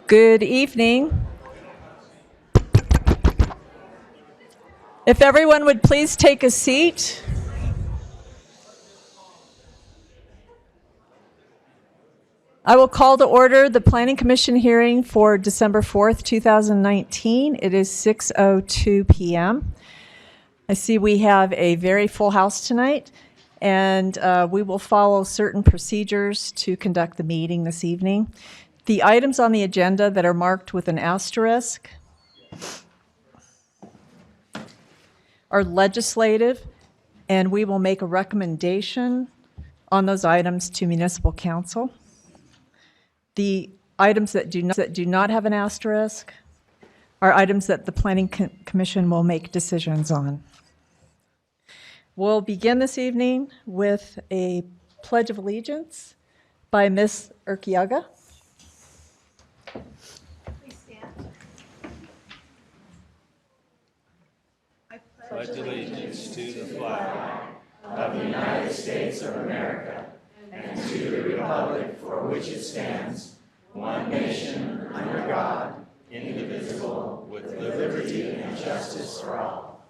Good evening. If everyone would please take a seat. I will call to order the Planning Commission hearing for December 4th, 2019. It is 6:02 p.m. I see we have a very full house tonight, and we will follow certain procedures to conduct the meeting this evening. The items on the agenda that are marked with an asterisk are legislative, and we will make a recommendation on those items to Municipal Council. The items that do not have an asterisk are items that the Planning Commission will make decisions on. We'll begin this evening with a Pledge of Allegiance by Ms. Urquiaga. Please stand. I pledge allegiance to the flag of the United States of America and to the republic for which it stands, one nation, under God, indivisible, with liberty and justice for all.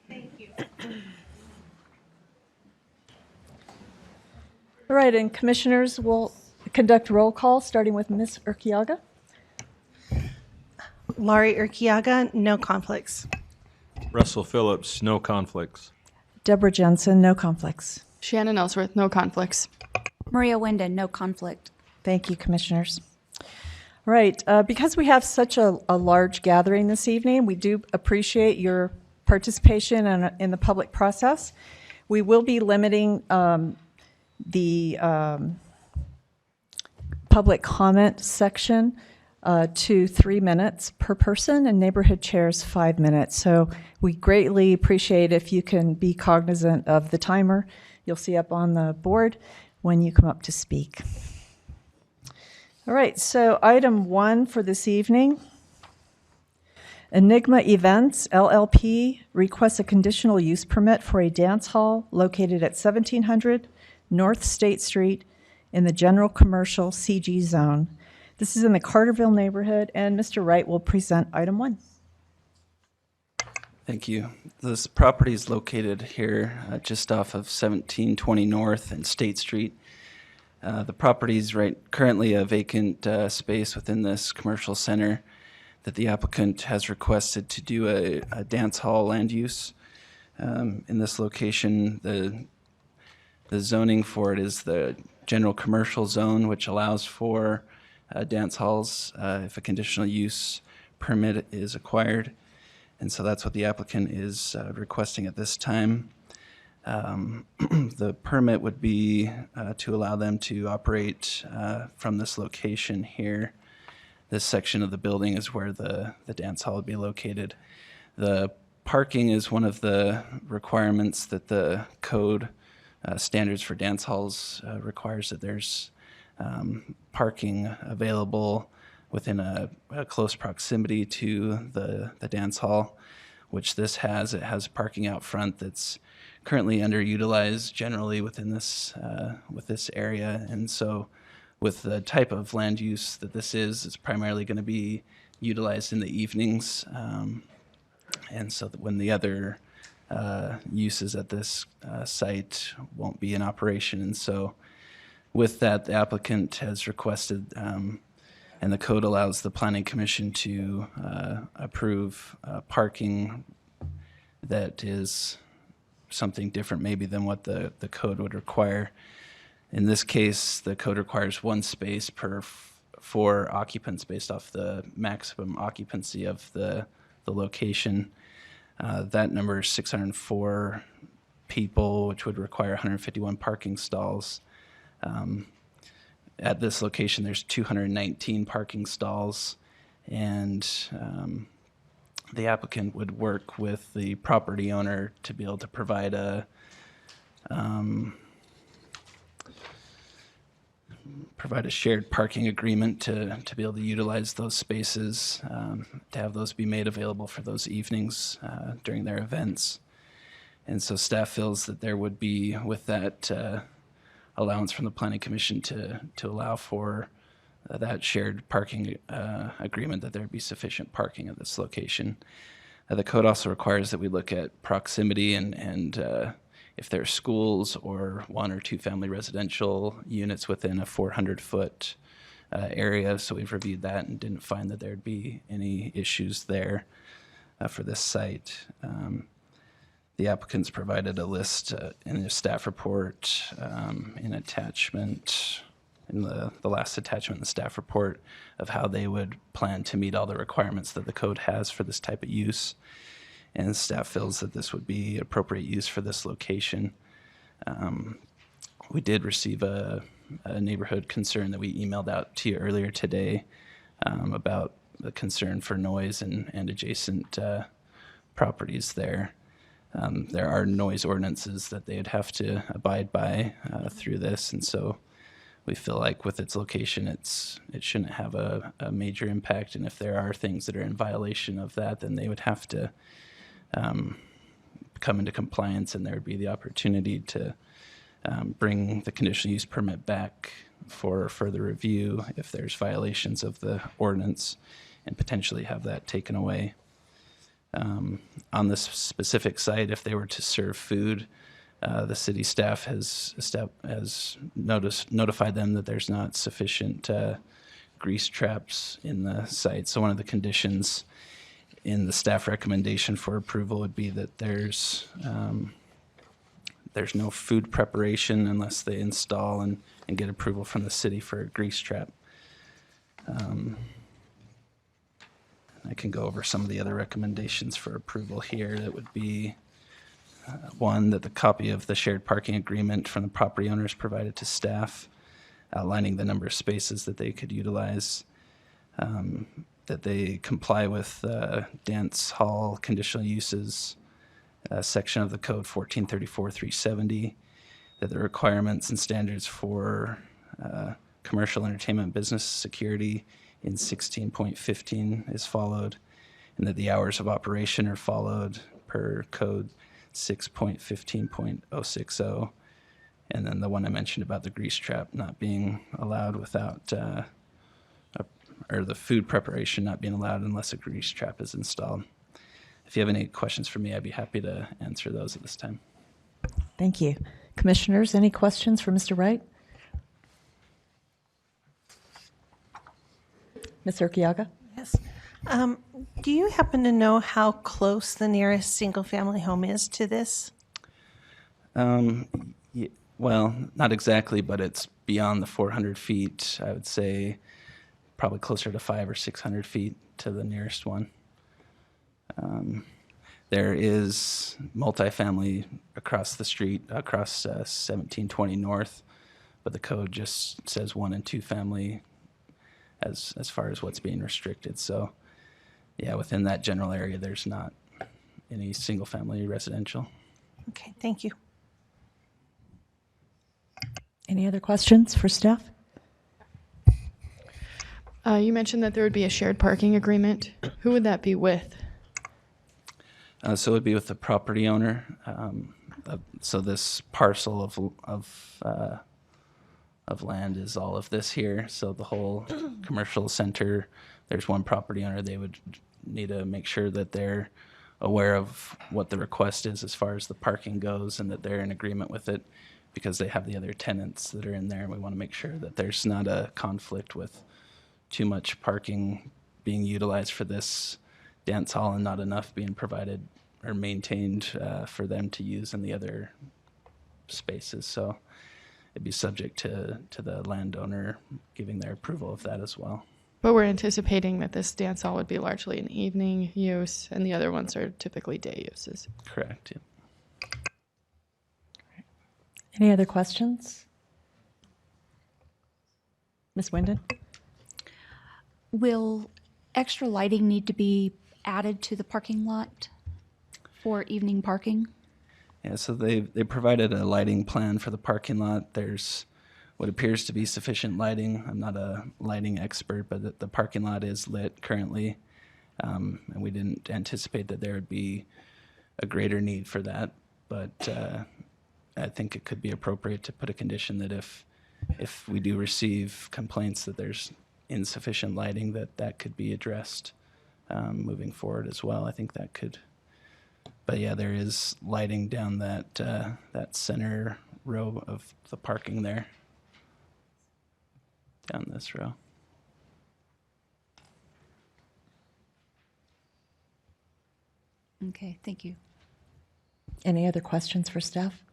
Thank you. All right, and commissioners will conduct roll call, starting with Ms. Urquiaga. Laurie Urquiaga, no conflicts. Russell Phillips, no conflicts. Deborah Jensen, no conflicts. Shannon Ellsworth, no conflicts. Maria Winden, no conflict. Thank you, commissioners. All right, because we have such a large gathering this evening, we do appreciate your participation in the public process. We will be limiting the public comment section to 3 minutes per person, and neighborhood chairs 5 minutes. So we greatly appreciate if you can be cognizant of the timer you'll see up on the board when you come up to speak. All right, so item 1 for this evening. Enigma Events, LLP, requests a conditional use permit for a dance hall located at 1700 North State Street in the General Commercial CG Zone. This is in the Carterville neighborhood, and Mr. Wright will present item 1. Thank you. This property is located here just off of 1720 North and State Street. The property is currently a vacant space within this commercial center that the applicant has requested to do a dance hall land use. In this location, the zoning for it is the general commercial zone, which allows for dance halls if a conditional use permit is acquired. And so that's what the applicant is requesting at this time. The permit would be to allow them to operate from this location here. This section of the building is where the dance hall would be located. The parking is one of the requirements that the code standards for dance halls requires, that there's parking available within a close proximity to the dance hall, which this has. It has parking out front that's currently underutilized generally within this with this area, and so with the type of land use that this is, it's primarily going to be utilized in the evenings, and so that when the other uses at this site won't be in operation. And so with that, the applicant has requested, and the code allows the Planning Commission to approve parking that is something different maybe than what the code would require. In this case, the code requires one space per 4 occupants based off the maximum occupancy of the location. That number is 604 people, which would require 151 parking stalls. At this location, there's 219 parking stalls, and the applicant would work with the property owner to be able to provide a shared parking agreement to be able to utilize those spaces, to have those be made available for those evenings during their events. And so staff feels that there would be, with that allowance from the Planning Commission to allow for that shared parking agreement, that there would be sufficient parking at this location. The code also requires that we look at proximity and if there are schools or 1 or 2 family residential units within a 400-foot area. So we've reviewed that and didn't find that there'd be any issues there for this site. The applicants provided a list in the staff report, in attachment, in the last attachment in the staff report, of how they would plan to meet all the requirements that the code has for this type of use. And staff feels that this would be appropriate use for this location. We did receive a neighborhood concern that we emailed out to you earlier today about the concern for noise and adjacent properties there. There are noise ordinances that they'd have to abide by through this, and so we feel like with its location, it shouldn't have a major impact. And if there are things that are in violation of that, then they would have to come into compliance, and there would be the opportunity to bring the conditional use permit back for further review if there's violations of the ordinance, and potentially have that taken away. On this specific site, if they were to serve food, the city staff has notified them that there's not sufficient grease traps in the site. So one of the conditions in the staff recommendation for approval would be that there's no food preparation unless they install and get approval from the city for a grease trap. I can go over some of the other recommendations for approval here. That would be one, that the copy of the shared parking agreement from the property owners provided to staff, outlining the number of spaces that they could utilize, that they comply with dance hall conditional uses section of the code 1434-370, that the requirements and standards for commercial entertainment business security in 16.15 is followed, and that the hours of operation are followed per code 6.15.060, and then the one I mentioned about the grease trap not being allowed without, or the food preparation not being allowed unless a grease trap is installed. If you have any questions for me, I'd be happy to answer those at this time. Thank you. Commissioners, any questions for Mr. Wright? Ms. Urquiaga? Yes. Do you happen to know how close the nearest single-family home is to this? Well, not exactly, but it's beyond the 400 feet. I would say probably closer to 500 or 600 feet to the nearest one. There is multifamily across the street, across 1720 North, but the code just says 1 and 2 family as far as what's being restricted. So, yeah, within that general area, there's not any single-family residential. Okay, thank you. Any other questions for staff? You mentioned that there would be a shared parking agreement. Who would that be with? So it would be with the property owner. So this parcel of land is all of this here. So the whole commercial center, there's one property owner. They would need to make sure that they're aware of what the request is as far as the parking goes and that they're in agreement with it, because they have the other tenants that are in there. And we want to make sure that there's not a conflict with too much parking being utilized for this dance hall and not enough being provided or maintained for them to use in the other spaces. So it'd be subject to the landowner giving their approval of that as well. But we're anticipating that this dance hall would be largely an evening use, and the other ones are typically day uses. Correct. Yeah. Any other questions? Ms. Winden? Will extra lighting need to be added to the parking lot for evening parking? Yeah, so they provided a lighting plan for the parking lot. There's what appears to be sufficient lighting. I'm not a lighting expert, but the parking lot is lit currently, and we didn't anticipate that there would be a greater need for that. But I think it could be appropriate to put a condition that if we do receive complaints that there's insufficient lighting, that could be addressed moving forward as well. I think that could. But yeah, there is lighting down that center row of the parking there. Down this row. Okay, thank you. Any other questions for staff?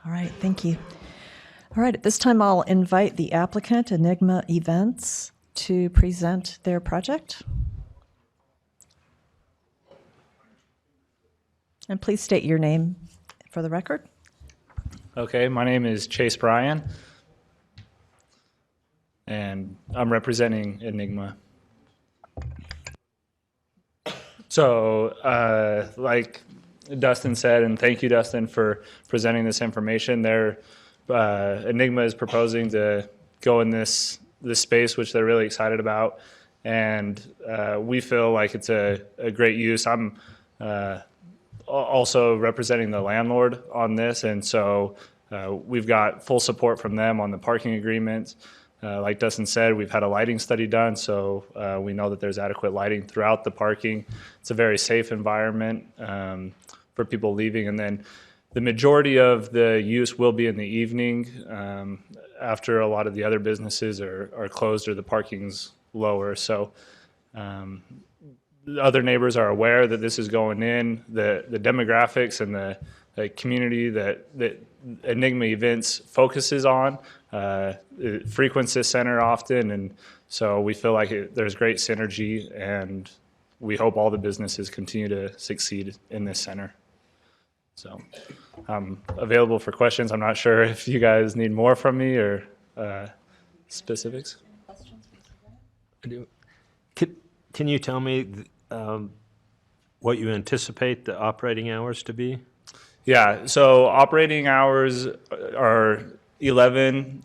All right, thank you. All right, at this time, I'll invite the applicant, Enigma Events, to present their project. And please state your name for the record. Okay, my name is Chase Bryan, and I'm representing Enigma. So, like Dustin said, and thank you, Dustin, for presenting this information. Enigma is proposing to go in this space, which they're really excited about, and we feel like it's a great use. I'm also representing the landlord on this, and so we've got full support from them on the parking agreement. Like Dustin said, we've had a lighting study done, so we know that there's adequate lighting throughout the parking. It's a very safe environment for people leaving, and then the majority of the use will be in the evening after a lot of the other businesses are closed or the parking's lower. So the other neighbors are aware that this is going in. The demographics and the community that Enigma Events focuses on it frequents this center often, and so we feel like there's great synergy, and we hope all the businesses continue to succeed in this center. So I'm available for questions. I'm not sure if you guys need more from me or specifics. Can you tell me what you anticipate the operating hours to be? Yeah, so operating hours are 11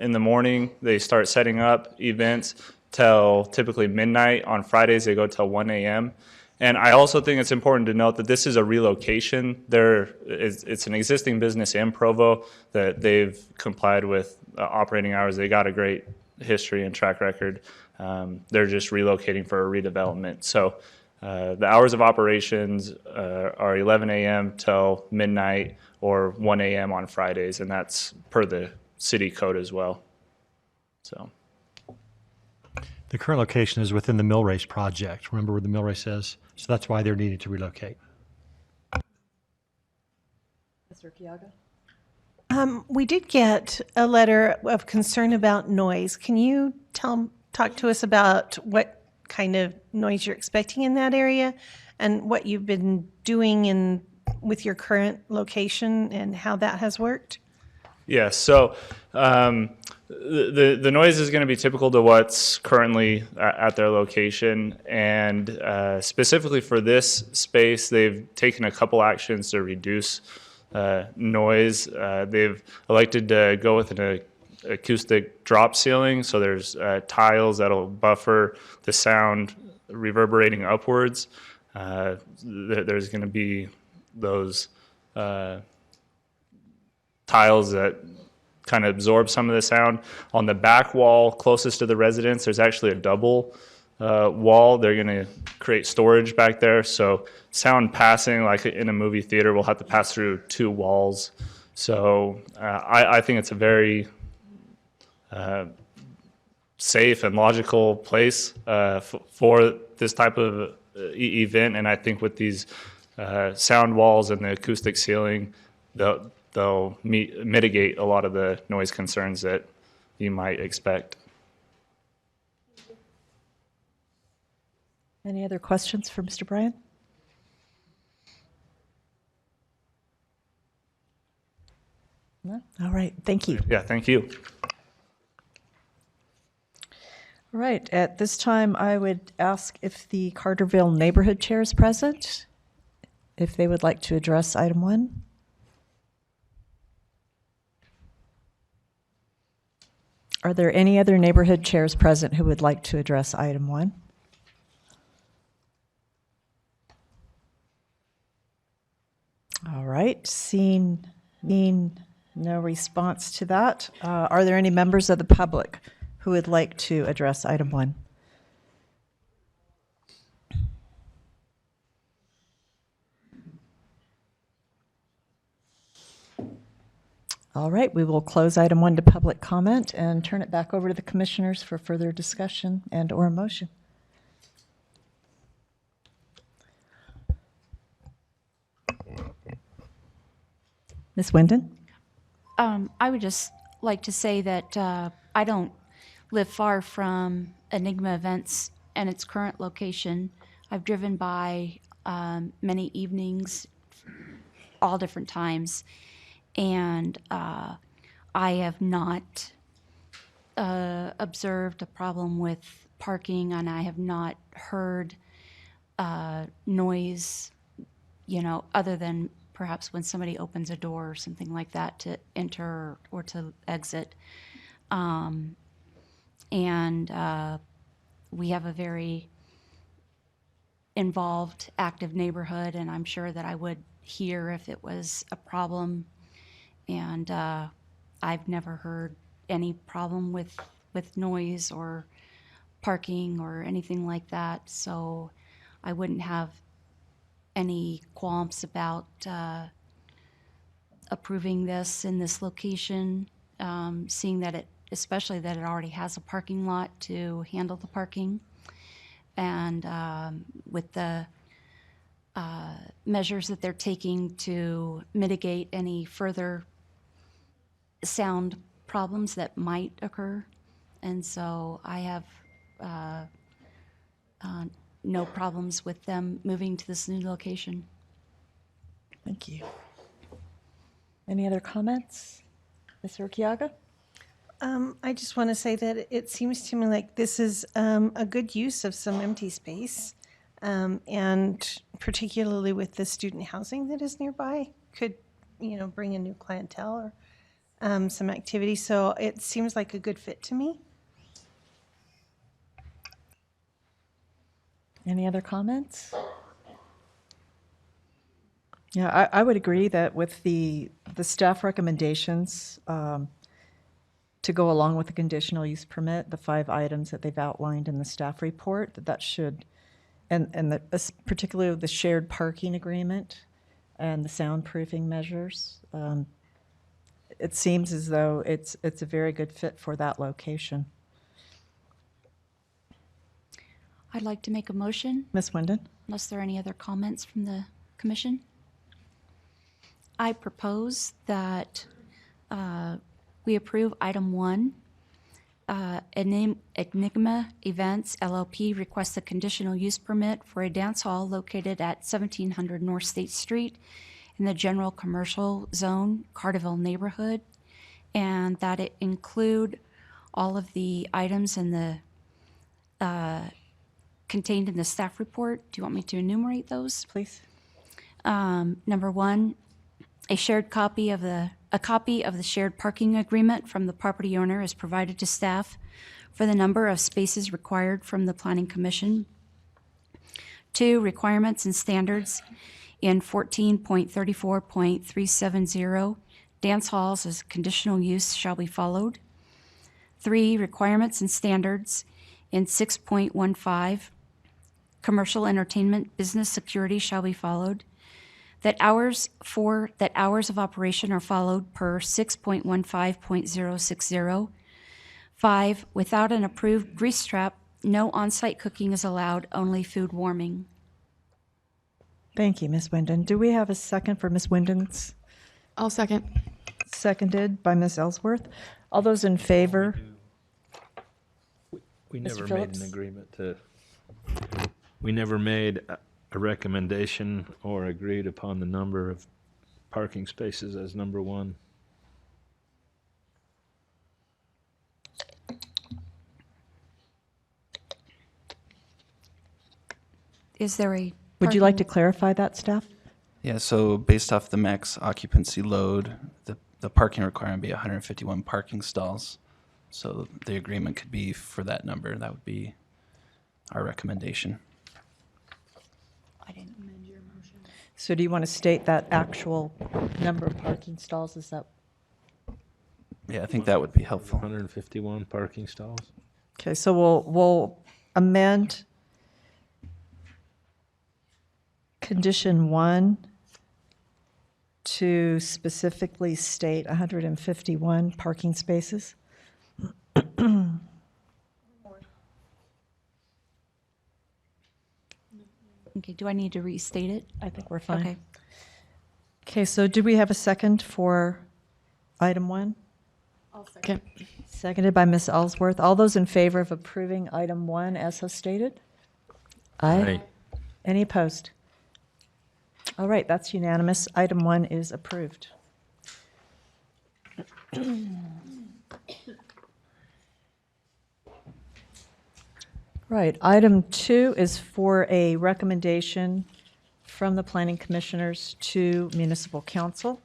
in the morning. They start setting up events till typically midnight. On Fridays, they go till 1 a.m. And I also think it's important to note that this is a relocation. It's an existing business in Provo that they've complied with operating hours. They got a great history and track record. They're just relocating for a redevelopment. So the hours of operations are 11 a.m. till midnight or 1 a.m. on Fridays, and that's per the city code as well. So the current location is within the mill race project. Remember where the mill race is? So that's why they're needing to relocate. Mr. Kiaga? We did get a letter of concern about noise. Can you talk to us about what kind of noise you're expecting in that area, and what you've been doing with your current location and how that has worked? Yeah, so the noise is going to be typical to what's currently at their location, and specifically for this space, they've taken a couple actions to reduce noise. They've elected to go with an acoustic drop ceiling, so there's tiles that'll buffer the sound reverberating upwards. There's going to be those tiles that kind of absorb some of the sound. On the back wall closest to the residence, there's actually a double wall. They're going to create storage back there, so sound passing like in a movie theater will have to pass through 2 walls. So I think it's a very safe and logical place for this type of event, and I think with these sound walls and the acoustic ceiling, they'll mitigate a lot of the noise concerns that you might expect. Any other questions for Mr. Bryan? No? All right, thank you. Yeah, thank you. All right, at this time, I would ask if the Carterville Neighborhood Chair is present, if they would like to address item 1. Are there any other neighborhood chairs present who would like to address item 1? All right, seeing no response to that, are there any members of the public who would like to address item 1? All right, we will close item 1 to public comment and turn it back over to the commissioners for further discussion and/or motion. Ms. Wyndon? I would just like to say that I don't live far from Enigma Events and its current location. I've driven by many evenings, all different times, and I have not observed a problem with parking, and I have not heard noise, other than perhaps when somebody opens a door or something like that to enter or to exit. And we have a very involved, active neighborhood, and I'm sure that I would hear if it was a problem. And I've never heard any problem with noise or parking or anything like that, so I wouldn't have any qualms about approving this in this location, seeing that especially that it already has a parking lot to handle the parking, and with the measures that they're taking to mitigate any further sound problems that might occur. And so I have no problems with them moving to this new location. Thank you. Any other comments? Ms. Urquiaga? I just want to say that it seems to me like this is a good use of some empty space, and particularly with the student housing that is nearby, could bring a new clientele or some activity. So it seems like a good fit to me. Any other comments? Yeah, I would agree that with the staff recommendations to go along with the conditional use permit, the 5 items that they've outlined in the staff report, that should, and particularly the shared parking agreement and the soundproofing measures, it seems as though it's a very good fit for that location. I'd like to make a motion, Ms. Wyndon? unless there are any other comments from the commission. I propose that we approve item 1 Enigma Events LLP requests a conditional use permit for a dance hall located at 1700 North State Street in the general commercial zone, Carterville neighborhood, and that it include all of the items in the contained in the staff report. Do you want me to enumerate those? Please. Number one, a copy of the shared parking agreement from the property owner is provided to staff for the number of spaces required from the Planning Commission. 2, requirements and standards in 14.34.370, dance halls as conditional use shall be followed. 3, requirements and standards in 6.15, commercial entertainment business security shall be followed. That hours of operation are followed per 6.15.060. 5, without an approved grease trap, no on-site cooking is allowed, only food warming. Thank you, Ms. Winden. Do we have a second for Ms. Winden's? I'll second. Seconded by Ms. Ellsworth. All those in favor? We Mr. never made Phillips? an agreement to, we never made a recommendation or agreed upon the number of parking spaces as number one. Is there a Would you like to parking- clarify that, staff? Yeah, so based off the max occupancy load, the parking requirement would be 151 parking stalls. So the agreement could be for that number. That would be our recommendation. I didn't amend your motion. So do you want to state that actual number of parking stalls? Is that, Yeah, I think that would be helpful. 151 parking stalls. okay, so we'll amend condition 1 to specifically state 151 parking spaces. Okay, do I need to restate it? I think we're fine. Okay. Okay, so do we have a second for item 1? I'll second. Seconded by Ms. Ellsworth. All those in favor of approving item 1 as so stated? Aye. Any opposed? All right, that's unanimous. Item 1 is approved. Right, item 2 is for a recommendation from the planning commissioners to municipal council.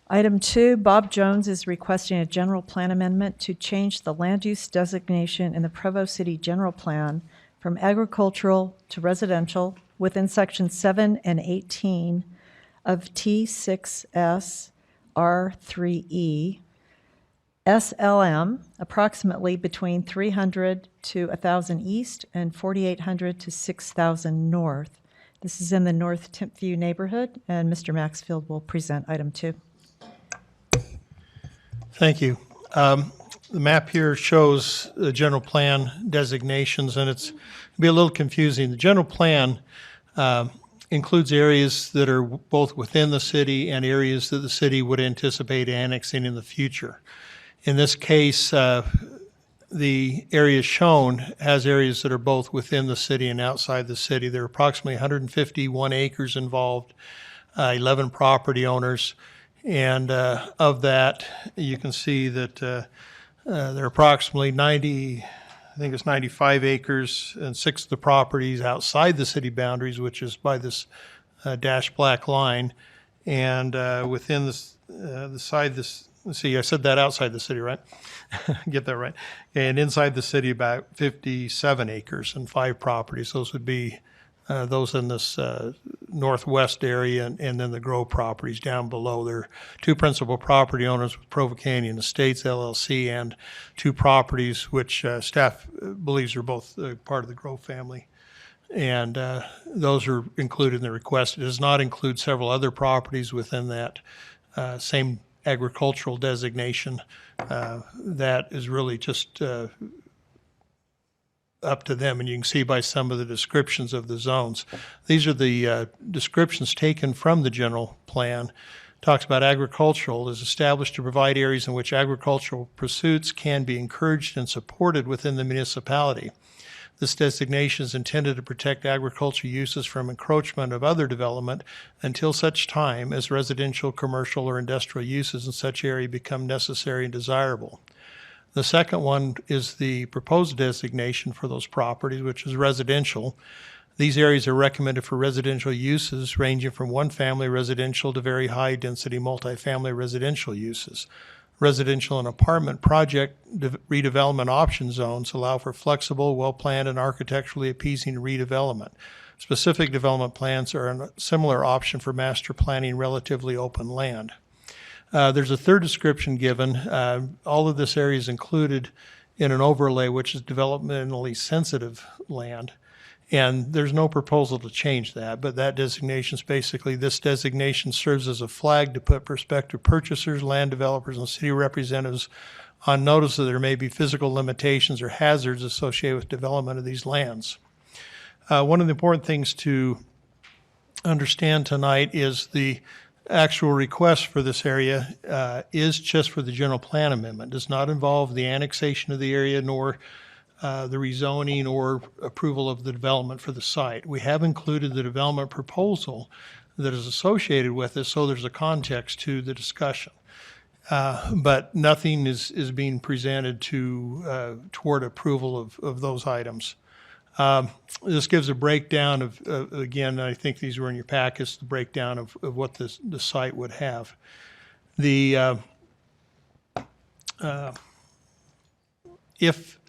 Item 2, Bob Jones is requesting a general plan amendment to change the land use designation in the Provo City General Plan from agricultural to residential within Section 7 and 18 of T6S R3E, SLM, approximately between 300 to 1,000 east and 4,800 to 6,000 north. This is in the North Timpview neighborhood, and Mr. Maxfield will present item 2. Thank you. The map here shows the general plan designations, and it's be a little confusing. The general plan includes areas that are both within the city and areas that the city would anticipate annexing in the future. In this case, the area shown has areas that are both within the city and outside the city. There are approximately 151 acres involved, 11 property owners. And of that, you can see that there are approximately 95 acres, and 6 of the properties outside the city boundaries, which is by this dashed black line. And within the side, let's see, I said that outside the city, right? Get that right. And inside the city, about 57 acres and 5 properties. Those would be those in this northwest area, and then the Grove properties down below. There are 2 principal property owners with Provo Canyon Estates LLC, and 2 properties which staff believes are both part of the Grove family. And those are included in the request. It does not include several other properties within that same agricultural designation. That is really just up to them, and you can see by some of the descriptions of the zones. These are the descriptions taken from the general plan. talks about agricultural, is established to provide areas in which agricultural pursuits can be encouraged and supported within the municipality. This designation is intended to protect agriculture uses from encroachment of other development until such time as residential, commercial, or industrial uses in such area become necessary and desirable. The second one is the proposed designation for those properties, which is residential. These areas are recommended for residential uses ranging from one-family residential to very high-density multifamily residential uses. Residential and apartment project redevelopment option zones allow for flexible, well-planned, and architecturally appeasing redevelopment. Specific development plans are a similar option for master planning relatively open land. There's a third description given. All of this area is included in an overlay, which is developmentally sensitive land. And there's no proposal to change that, but that designation is basically, this designation serves as a flag to put prospective purchasers, land developers, and city representatives on notice that there may be physical limitations or hazards associated with development of these lands. One of the important things to understand tonight is the actual request for this area is just for the general plan amendment. Does not involve the annexation of the area nor the rezoning or approval of the development for the site. We have included the development proposal that is associated with this, so there's a context to the discussion. But nothing is being presented toward approval of those items. This gives a breakdown of, again, I think these were in your packets, the breakdown of what the site would have. If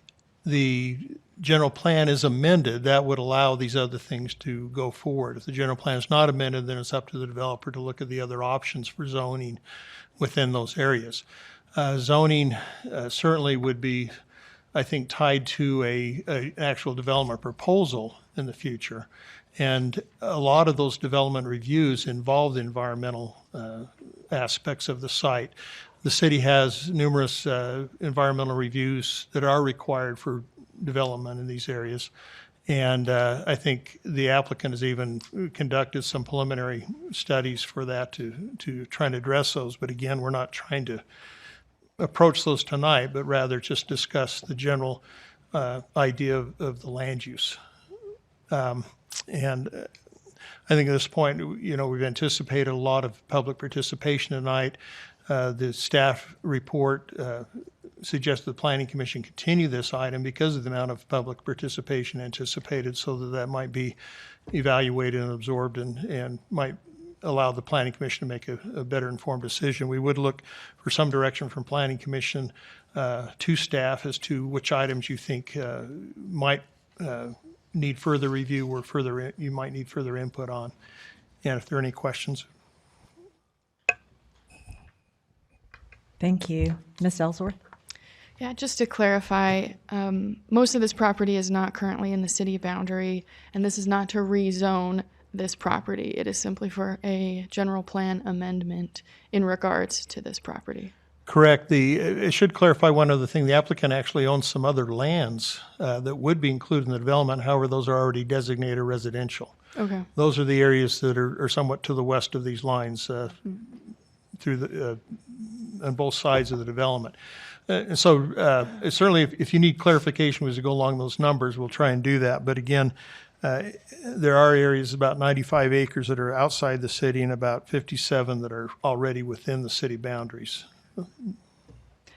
the general plan is amended, that would allow these other things to go forward. If the general plan is not amended, then it's up to the developer to look at the other options for zoning within those areas. Zoning certainly would be, I think, tied to an actual development proposal in the future. And a lot of those development reviews involve the environmental aspects of the site. The city has numerous environmental reviews that are required for development in these areas. And I think the applicant has even conducted some preliminary studies for that to try and address those. But again, we're not trying to approach those tonight, but rather just discuss the general idea of the land use. And I think at this point, we've anticipated a lot of public participation tonight. The staff report suggests the Planning Commission continue this item because of the amount of public participation anticipated, so that might be evaluated and absorbed and might allow the Planning Commission to make a better informed decision. We would look for some direction from Planning Commission to staff as to which items you think might need further review or you might need further input on. And if there are any questions. Thank you. Ms. Ellsworth? Yeah, just to clarify, most of this property is not currently in the city boundary, and this is not to rezone this property. It is simply for a general plan amendment in regards to this property. Correct. It should clarify one other thing. The applicant actually owns some other lands that would be included in the development. However, those are already designated residential. Okay. Those are the areas that are somewhat to the west of these lines through on both sides of the development. And so certainly if you need clarification as we go along those numbers, we'll try and do that. But again, there are areas, about 95 acres that are outside the city and about 57 that are already within the city boundaries.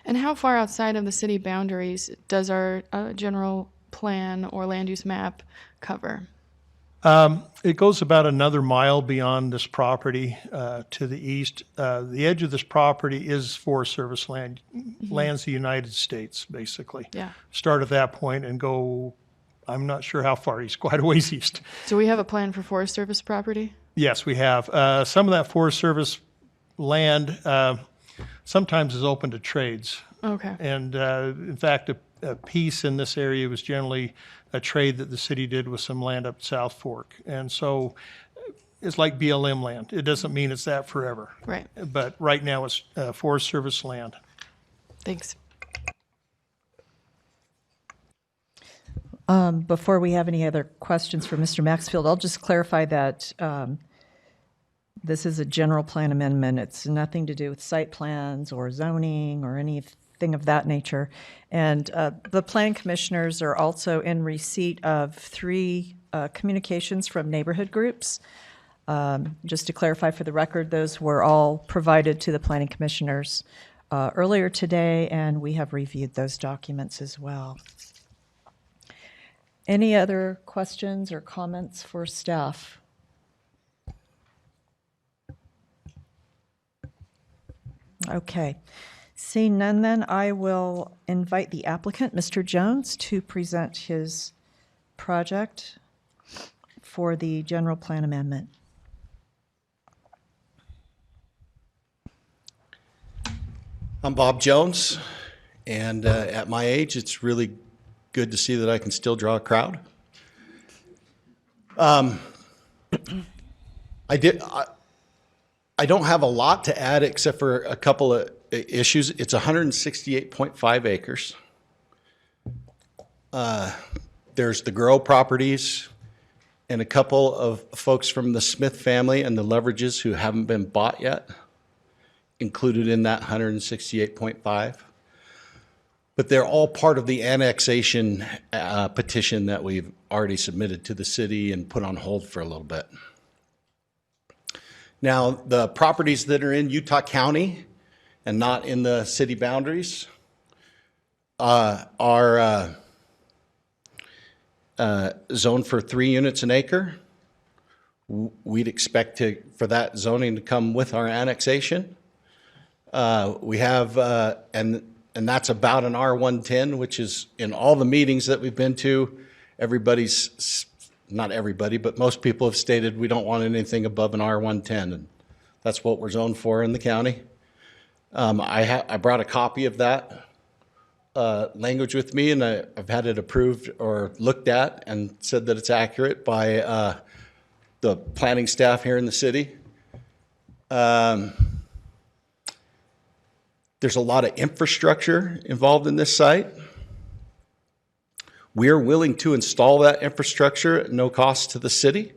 And how far outside of the city boundaries does our general plan or land use map cover? It goes about another mile beyond this property to the east. The edge of this property is Forest Service land, lands the United States, basically. Yeah. Start at that point and go, I'm not sure how far east, quite a ways east. So we have a plan for Forest Service property? Yes, we have. Some of that Forest Service land sometimes is open to trades. Okay. And in fact, a piece in this area was generally a trade that the city did with some land up South Fork. And so it's like BLM land. It doesn't mean it's that forever. Right. But right now it's Forest Service land. Thanks. Before we have any other questions for Mr. Maxfield, I'll just clarify that This is a general plan amendment. It's nothing to do with site plans or zoning or anything of that nature. And the plan commissioners are also in receipt of 3 communications from neighborhood groups. Just to clarify for the record, those were all provided to the planning commissioners earlier today, and we have reviewed those documents as well. Any other questions or comments for staff? Okay. Seeing none, then I will invite the applicant, Mr. Jones, to present his project for the general plan amendment. I'm Bob Jones, and at my age, it's really good to see that I can still draw a crowd. I don't have a lot to add except for a couple of issues. It's 168.5 acres. There's the Grow properties and a couple of folks from the Smith family and the Leverages who haven't been bought yet, included in that 168.5. But they're all part of the annexation petition that we've already submitted to the city and put on hold for a little bit. Now, the properties that are in Utah County and not in the city boundaries are zoned for 3 units an acre. We'd expect for that zoning to come with our annexation. We have, and that's about an R110, which is in all the meetings that we've been to, not everybody, but most people have stated we don't want anything above an R110, and that's what we're zoned for in the county. I brought a copy of that language with me, and I've had it approved or looked at and said that it's accurate by the planning staff here in the city. There's a lot of infrastructure involved in this site. We're willing to install that infrastructure at no cost to the city,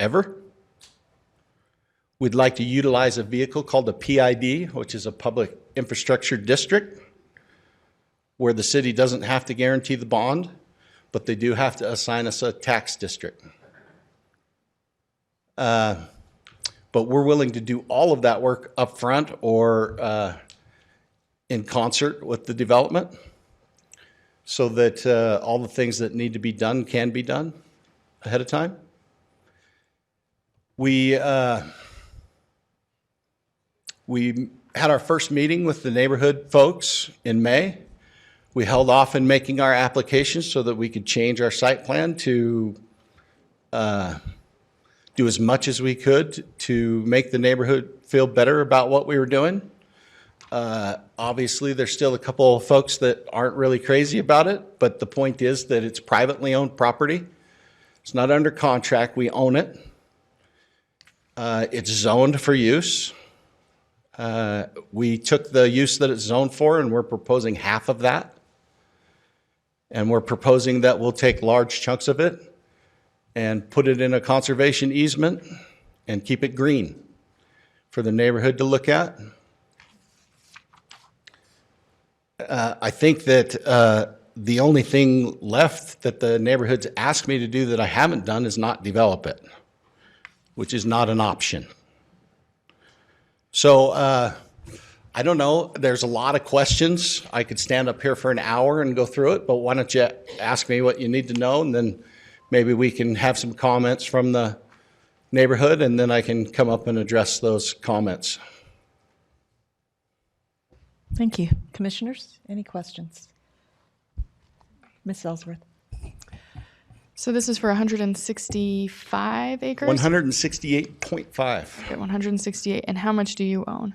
ever. We'd like to utilize a vehicle called a PID, which is a public infrastructure district, where the city doesn't have to guarantee the bond, but they do have to assign us a tax district. But we're willing to do all of that work up front or in concert with the development so that all the things that need to be done can be done ahead of time. We had our first meeting with the neighborhood folks in May. We held off in making our applications so that we could change our site plan to do as much as we could to make the neighborhood feel better about what we were doing. Obviously, there's still a couple of folks that aren't really crazy about it, but the point is that it's privately owned property. It's not under contract, we own it. It's zoned for use. We took the use that it's zoned for and we're proposing half of that. And we're proposing that we'll take large chunks of it and put it in a conservation easement and keep it green for the neighborhood to look at. I think that the only thing left that the neighborhood's asked me to do that I haven't done is not develop it, which is not an option. So I don't know, there's a lot of questions. I could stand up here for an hour and go through it, but why don't you ask me what you need to know, and then maybe we can have some comments from the neighborhood, and then I can come up and address those comments. Thank you. Commissioners, any questions? Ms. Ellsworth. So this is for 165 acres? 168.5. Okay, 168. And how much do you own?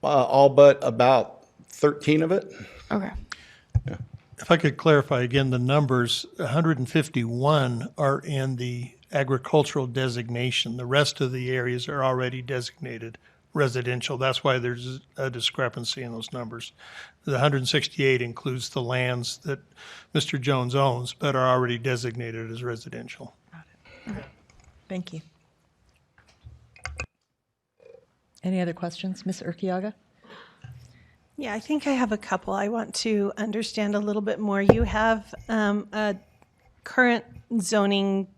All but about 13 of it. Okay. If I could clarify again, the numbers, 151 are in the agricultural designation. The rest of the areas are already designated residential. That's why there's a discrepancy in those numbers. The 168 includes the lands that Mr. Jones owns, but are already designated as residential. Thank you. Any other questions? Ms. Urquiaga? Yeah, I think I have a couple. I want to understand a little bit more. You have a current zoning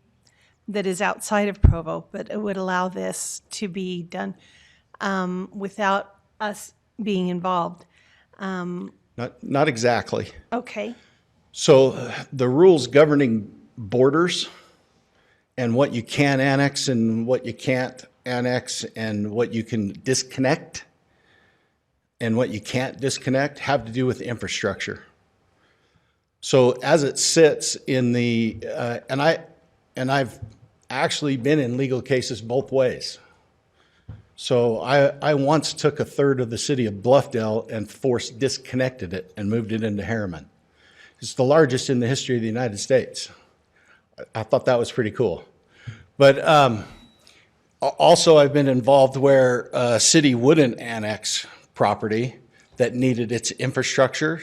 that is outside of Provo, but it would allow this to be done without us being involved. Not exactly. Okay, So the rules governing borders and what you can annex and what you can't annex and what you can disconnect and what you can't disconnect have to do with infrastructure. So as it sits in the, and I've actually been in legal cases both ways. So I once took a third of the city of Bluffdale and disconnected it and moved it into Harriman. It's the largest in the history of the United States. I thought that was pretty cool. But also I've been involved where a city wouldn't annex property that needed its infrastructure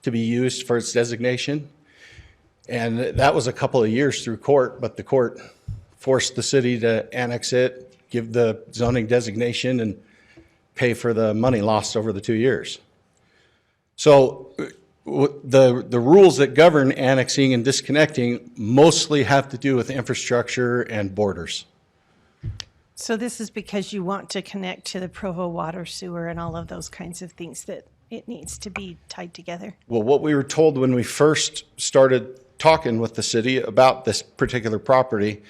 to be used for its designation. And that was a couple of years through court, but the court forced the city to annex it, give the zoning designation, and pay for the money lost over the 2 years. So the rules that govern annexing and disconnecting mostly have to do with infrastructure and borders. so this is because you want to connect to the Provo water, sewer, and all of those kinds of things that it needs to be tied together. Well, what we were told when we first started talking with the city about this particular property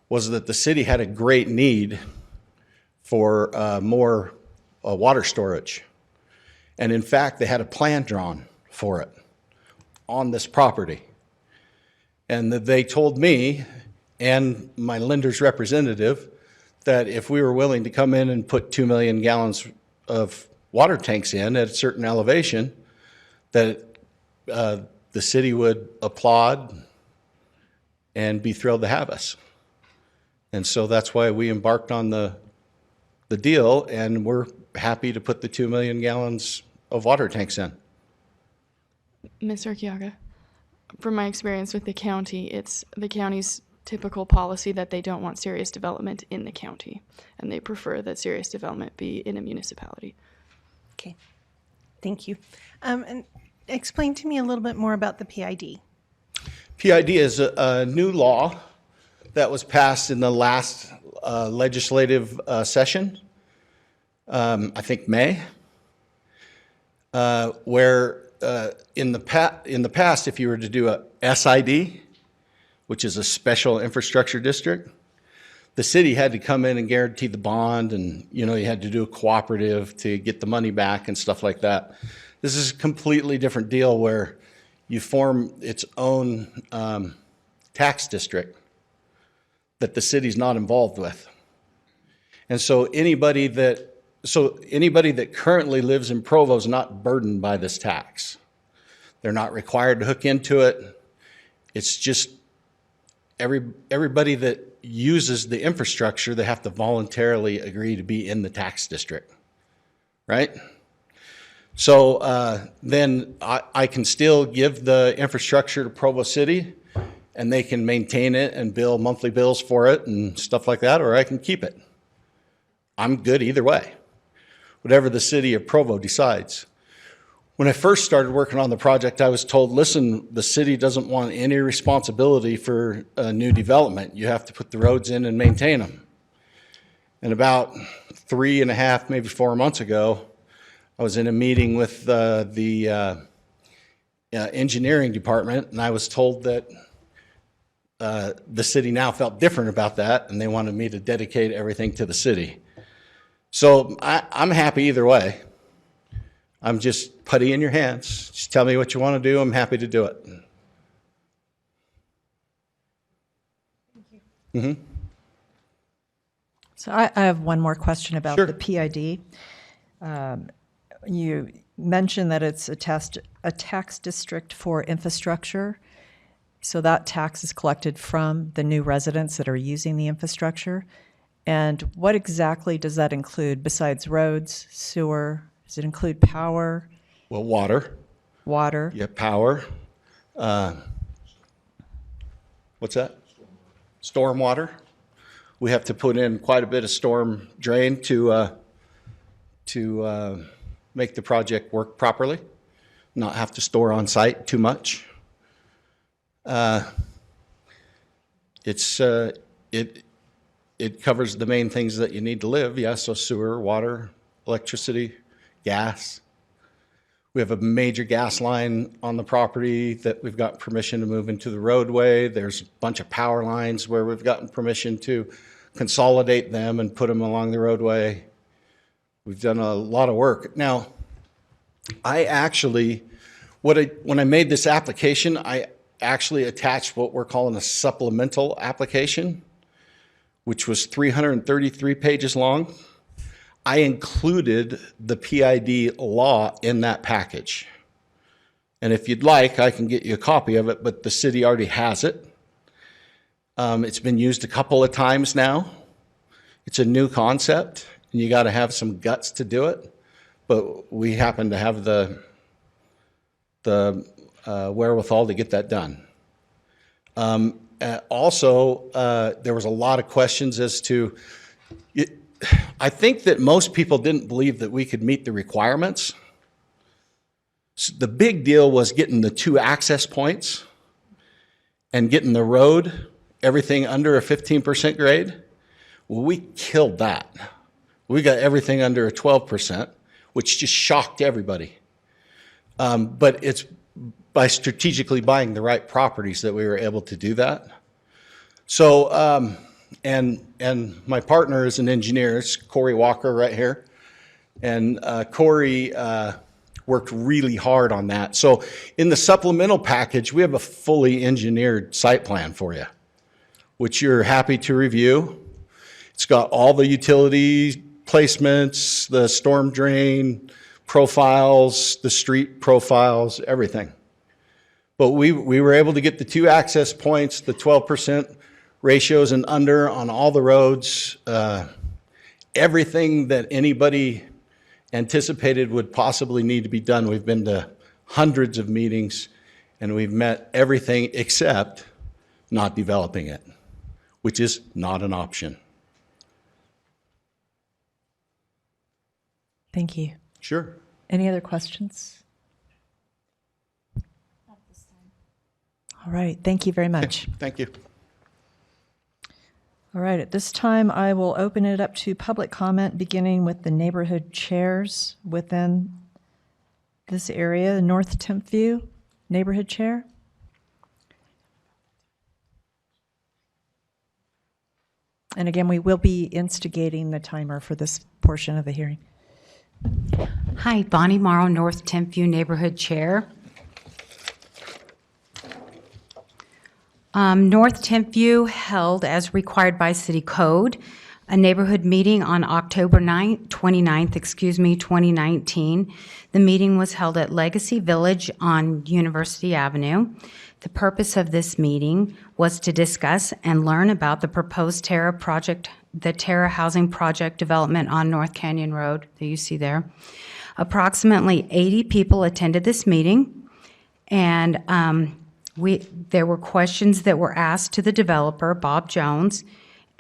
was that the city had a great need for more water storage. And in fact, they had a plan drawn for it on this property. And that they told me and my lender's representative that if we were willing to come in and put 2 million gallons of water tanks in at a certain elevation, that the city would applaud and be thrilled to have us. And so that's why we embarked on the deal, and we're happy to put the 2 million gallons of water tanks in. Ms. Urquiaga, from my experience with the county, it's the county's typical policy that they don't want serious development in the county, and they prefer that serious development be in a municipality. Okay, thank you. And explain to me a little bit more about the PID. PID is a new law that was passed in the last legislative session, I think May, where in the past, if you were to do a SID, which is a special infrastructure district, the city had to come in and guarantee the bond, and you had to do a cooperative to get the money back and stuff like that. This is a completely different deal where you form its own tax district that the city's not involved with. And so anybody that currently lives in Provo is not burdened by this tax. They're not required to hook into it. It's just everybody that uses the infrastructure, they have to voluntarily agree to be in the tax district, right? So then I can still give the infrastructure to Provo City, and they can maintain it and bill monthly bills for it and stuff like that, or I can keep it. I'm good either way, whatever the city of Provo decides. When I first started working on the project, I was told, listen, the city doesn't want any responsibility for new development. You have to put the roads in and maintain them. And about 3.5, maybe 4 months ago, I was in a meeting with the engineering department, and I was told that the city now felt different about that, and they wanted me to dedicate everything to the city. So I'm happy either way. I'm just putty in your hands. Just tell me what you want to do. I'm happy to do it. Mm-hmm. So I have one more question about Sure. the PID. You mentioned that it's a tax district for infrastructure. So that tax is collected from the new residents that are using the infrastructure. And what exactly does that include besides roads, sewer? Does it include power, Well, water. water? Yeah, power. What's that? Stormwater. We have to put in quite a bit of storm drain to to make the project work properly, not have to store on site too much. It covers the main things that you need to live. Yeah, so sewer, water, electricity, gas. We have a major gas line on the property that we've got permission to move into the roadway. There's a bunch of power lines where we've gotten permission to consolidate them and put them along the roadway. We've done a lot of work. Now, I actually, when I made this application, I actually attached what we're calling a supplemental application, which was 333 pages long. I included the PID law in that package. And if you'd like, I can get you a copy of it, but the city already has it. It's been used a couple of times now. It's a new concept, and you gotta have some guts to do it. But we happen to have the wherewithal to get that done. Also, there was a lot of questions as to, I think that most people didn't believe that we could meet the requirements. So the big deal was getting the 2 access points and getting the road, everything under a 15% grade. Well, we killed that. We got everything under a 12%, which just shocked everybody. But it's by strategically buying the right properties that we were able to do that. So, and my partner is an engineer, it's Corey Walker right here. And Corey worked really hard on that. So in the supplemental package, we have a fully engineered site plan for you, which you're happy to review. It's got all the utility placements, the storm drain profiles, the street profiles, everything. But we were able to get the 2 access points, the 12% ratios and under on all the roads. Everything that anybody anticipated would possibly need to be done. We've been to hundreds of meetings and we've met everything except not developing it, which is not an option. Thank you. Sure. Any other questions? All right, thank you very much. Thank you. All right, at this time, I will open it up to public comment, beginning with the neighborhood chairs within this area. North Tempview neighborhood chair. And again, we will be instigating the timer for this portion of the hearing. Hi, Bonnie Morrow, North Tempview Neighborhood Chair. North Tempview held, as required by City Code, a neighborhood meeting on October 29th, 2019. The meeting was held at Legacy Village on University Avenue. The purpose of this meeting was to discuss and learn about the proposed Terra project, the Terra Housing Project development on North Canyon Road that you see there. Approximately 80 people attended this meeting, and there were questions that were asked to the developer, Bob Jones,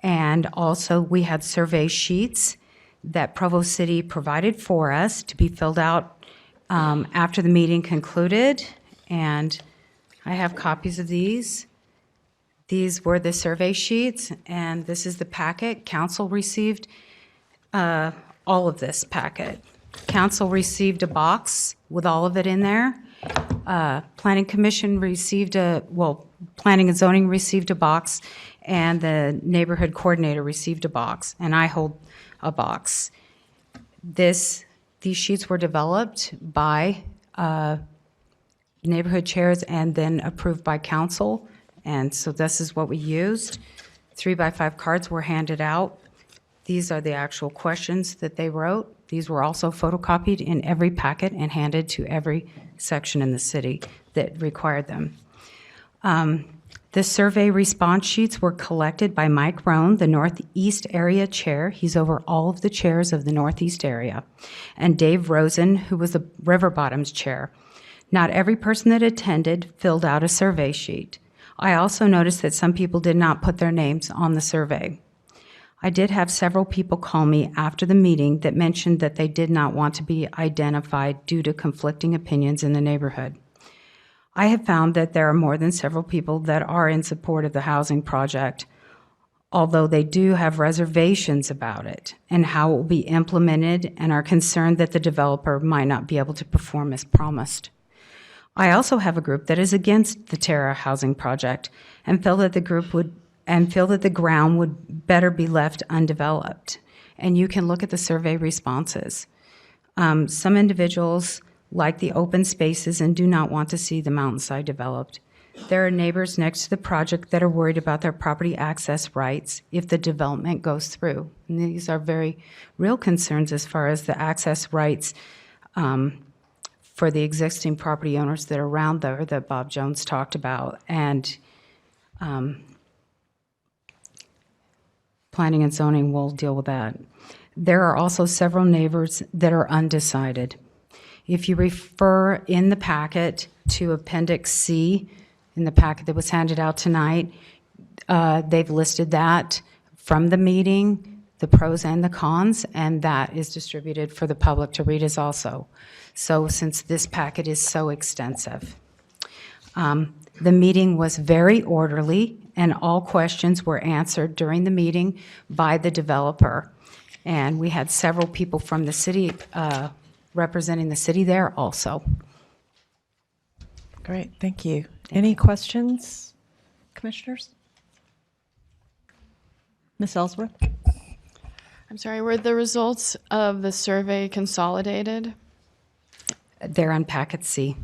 and also we had survey sheets that Provo City provided for us to be filled out after the meeting concluded, and I have copies of these. These were the survey sheets, and this is the packet. Council received all of this packet. Council received a box with all of it in there. Planning Commission received Planning and Zoning received a box, and the neighborhood coordinator received a box, and I hold a box. These sheets were developed by neighborhood chairs and then approved by council, and so this is what we used. 3x5 cards were handed out. These are the actual questions that they wrote. These were also photocopied in every packet and handed to every section in the city that required them. The survey response sheets were collected by Mike Rohn, the Northeast Area Chair. He's over all of the chairs of the Northeast area. And Dave Rosen, who was the River Bottoms Chair. Not every person that attended filled out a survey sheet. I also noticed that some people did not put their names on the survey. I did have several people call me after the meeting that mentioned that they did not want to be identified due to conflicting opinions in the neighborhood. I have found that there are more than several people that are in support of the housing project, although they do have reservations about it and how it will be implemented and are concerned that the developer might not be able to perform as promised. I also have a group that is against the Terra housing project and feel that the ground would better be left undeveloped. And you can look at the survey responses. Some individuals like the open spaces and do not want to see the mountainside developed. There are neighbors next to the project that are worried about their property access rights if the development goes through. And these are very real concerns as far as the access rights for the existing property owners that are around there that Bob Jones talked about. And planning and zoning will deal with that. There are also several neighbors that are undecided. If you refer in the packet to Appendix C, in the packet that was handed out tonight, they've listed that from the meeting, the pros and the cons, and that is distributed for the public to read as also. So since this packet is so extensive. The meeting was very orderly, and all questions were answered during the meeting by the developer. And we had several people from the city representing the city there also. Great, thank you. Any questions, commissioners? Ms. Ellsworth? I'm sorry, were the results of the survey consolidated? They're on packet C.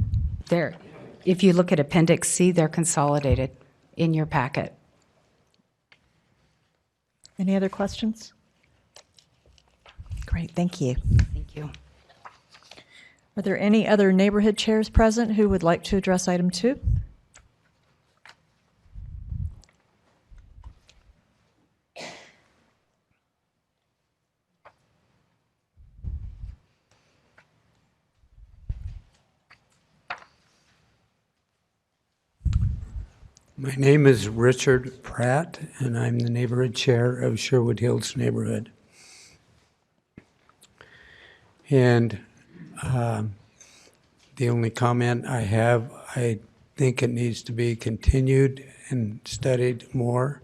If you look at Appendix C, they're consolidated in your packet. Any other questions? Great, thank you. Thank you. Are there any other neighborhood chairs present who would like to address item 2? My name is Richard Pratt, and I'm the neighborhood chair of Sherwood Hills neighborhood. And the only comment I have, I think it needs to be continued and studied more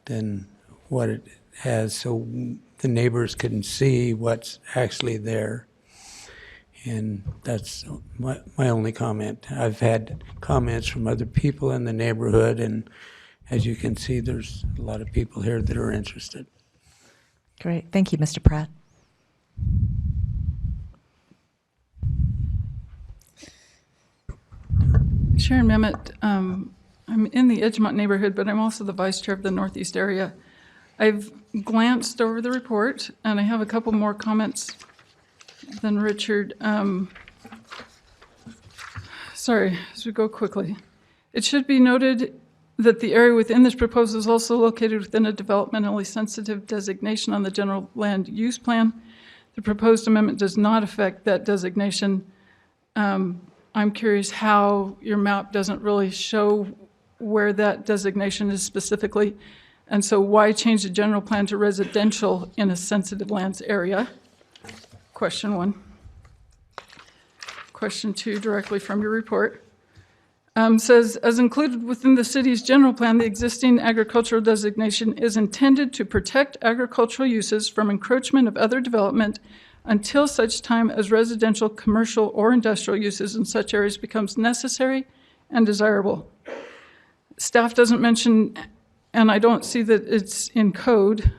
than what it has, so the neighbors can see what's actually there. And that's my only comment. I've had comments from other people in the neighborhood, and as you can see, there's a lot of people here that are interested. Great, thank you, Mr. Pratt. Sharon Mehmet, I'm in the Edgemont neighborhood, but I'm also the vice chair of the Northeast area. I've glanced over the report, and I have a couple more comments than Richard. Sorry, as we go quickly. It should be noted that the area within this proposal is also located within a developmentally sensitive designation on the general land use plan. The proposed amendment does not affect that designation. I'm curious how your map doesn't really show where that designation is specifically. And so why change the general plan to residential in a sensitive lands area? Question 1. Question 2, directly from your report, says, as included within the city's general plan, the existing agricultural designation is intended to protect agricultural uses from encroachment of other development until such time as residential, commercial, or industrial uses in such areas becomes necessary and desirable. Staff doesn't mention, and I don't see that it's in code,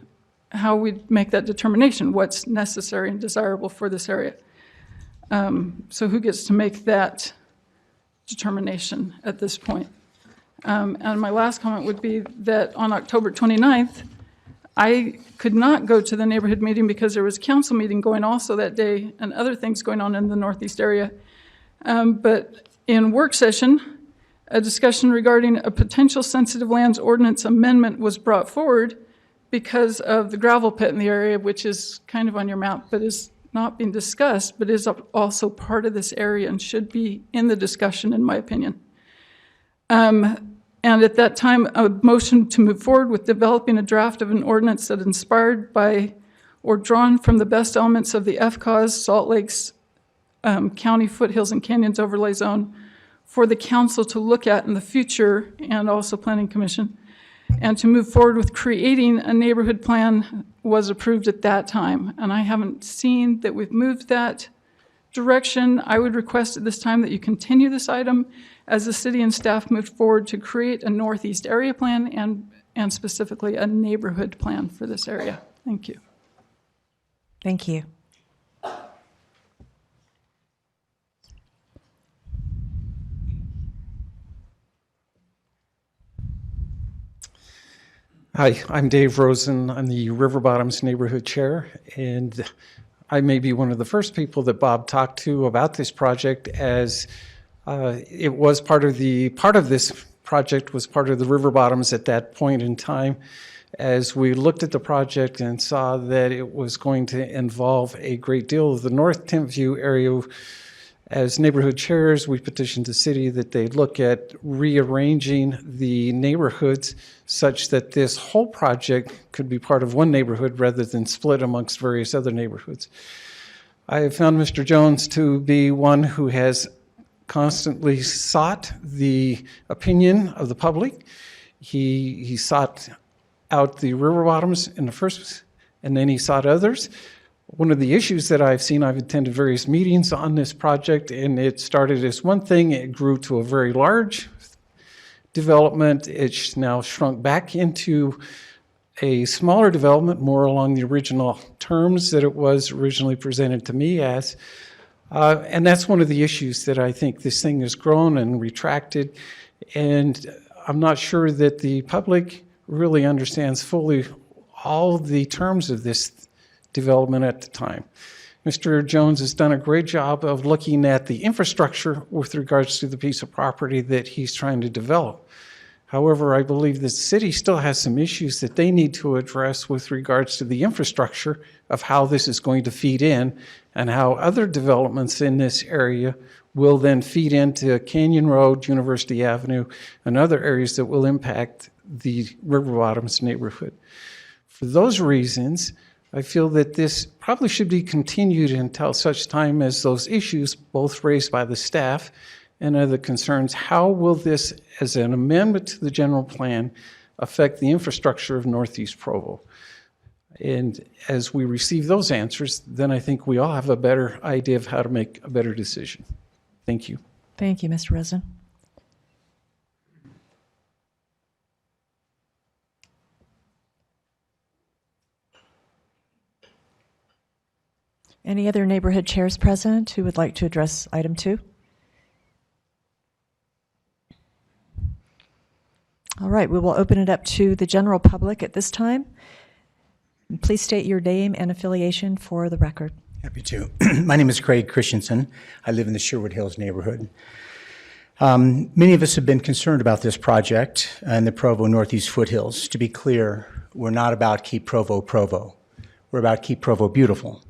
how we make that determination, what's necessary and desirable for this area. So who gets to make that determination at this point? And my last comment would be that on October 29th, I could not go to the neighborhood meeting because there was a council meeting going also that day and other things going on in the Northeast area. But in work session, a discussion regarding a potential sensitive lands ordinance amendment was brought forward because of the gravel pit in the area, which is kind of on your map, but is not being discussed, but is also part of this area and should be in the discussion, in my opinion. And at that time, a motion to move forward with developing a draft of an ordinance that inspired by or drawn from the best elements of the FCAUS Salt Lakes County Foothills and Canyons Overlay Zone for the council to look at in the future, and also Planning Commission, and to move forward with creating a neighborhood plan was approved at that time. And I haven't seen that we've moved that direction. I would request at this time that you continue this item as the city and staff move forward to create a Northeast area plan and specifically a neighborhood plan for this area. Thank you. Thank you. Hi, I'm Dave Rosen. I'm the River Bottoms Neighborhood Chair, and I may be one of the first people that Bob talked to about this project, as it was part of this project was part of the River Bottoms at that point in time, as we looked at the project and saw that it was going to involve a great deal of the North Timpview area. As neighborhood chairs, we petitioned the city that they look at rearranging the neighborhoods such that this whole project could be part of one neighborhood rather than split amongst various other neighborhoods. I have found Mr. Jones to be one who has constantly sought the opinion of the public. He sought out the River Bottoms in the first, and then he sought others. One of the issues that I've seen, I've attended various meetings on this project, and it started as one thing, it grew to a very large development. It's now shrunk back into a smaller development, more along the original terms that it was originally presented to me as. And that's one of the issues that I think this thing has grown and retracted, and I'm not sure that the public really understands fully all the terms of this development at the time. Mr. Jones has done a great job of looking at the infrastructure with regards to the piece of property that he's trying to develop. However, I believe the city still has some issues that they need to address with regards to the infrastructure of how this is going to feed in and how other developments in this area will then feed into Canyon Road, University Avenue, and other areas that will impact the River Bottoms neighborhood. For those reasons, I feel that this probably should be continued until such time as those issues, both raised by the staff and other concerns, how will this, as an amendment to the general plan, affect the infrastructure of Northeast Provo? And as we receive those answers, then I think we all have a better idea of how to make a better decision. Thank you. Thank you, Mr. Rosen. Any other neighborhood chairs present who would like to address item 2? All right, we will open it up to the general public at this time. Please state your name and affiliation for the record. Happy to. My name is Craig Christensen. I live in the Sherwood Hills neighborhood. Many of us have been concerned about this project in the Provo Northeast Foothills. To be clear, we're not about Keep Provo Provo. We're about Keep Provo Beautiful.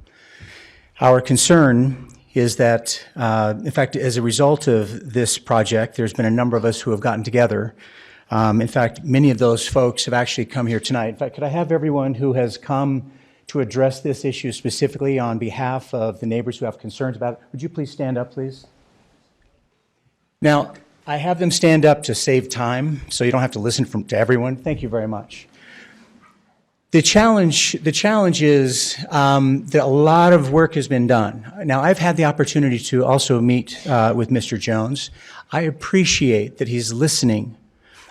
Our concern is that, in fact, as a result of this project, there's been a number of us who have gotten together. In fact, many of those folks have actually come here tonight. In fact, could I have everyone who has come to address this issue specifically on behalf of the neighbors who have concerns about it, would you please stand up, please? Now, I have them stand up to save time, so you don't have to listen to everyone. Thank you very much. The challenge is that a lot of work has been done. Now, I've had the opportunity to also meet with Mr. Jones. I appreciate that he's listening.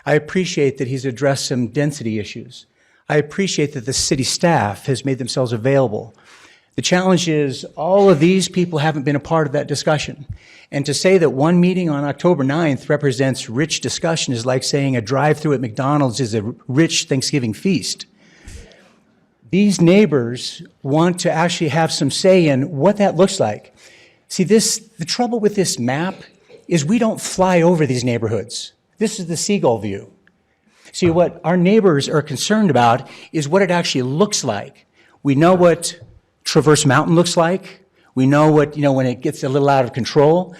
I appreciate that he's addressed some density issues. I appreciate that the city staff has made themselves available. The challenge is all of these people haven't been a part of that discussion. And to say that one meeting on October 9th represents rich discussion is like saying a drive-through at McDonald's is a rich Thanksgiving feast. These neighbors want to actually have some say in what that looks like. See, the trouble with this map is we don't fly over these neighborhoods. This is the seagull view. See, what our neighbors are concerned about is what it actually looks like. We know what Traverse Mountain looks like. We know what, when it gets a little out of control.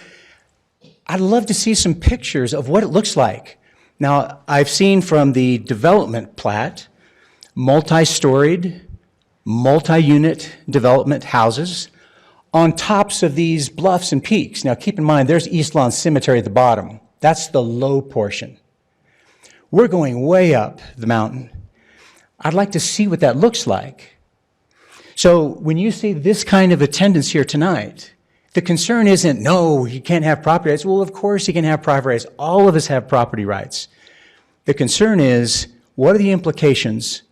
I'd love to see some pictures of what it looks like. Now, I've seen from the development plat, multi-storied, multi-unit development houses on tops of these bluffs and peaks. Now, keep in mind, there's East Lawn Cemetery at the bottom. That's the low portion. We're going way up the mountain. I'd like to see what that looks like. So when you see this kind of attendance here tonight, the concern isn't, no, you can't have property rights. Well, of course you can have property rights. All of us have property rights. The concern is, what are the implications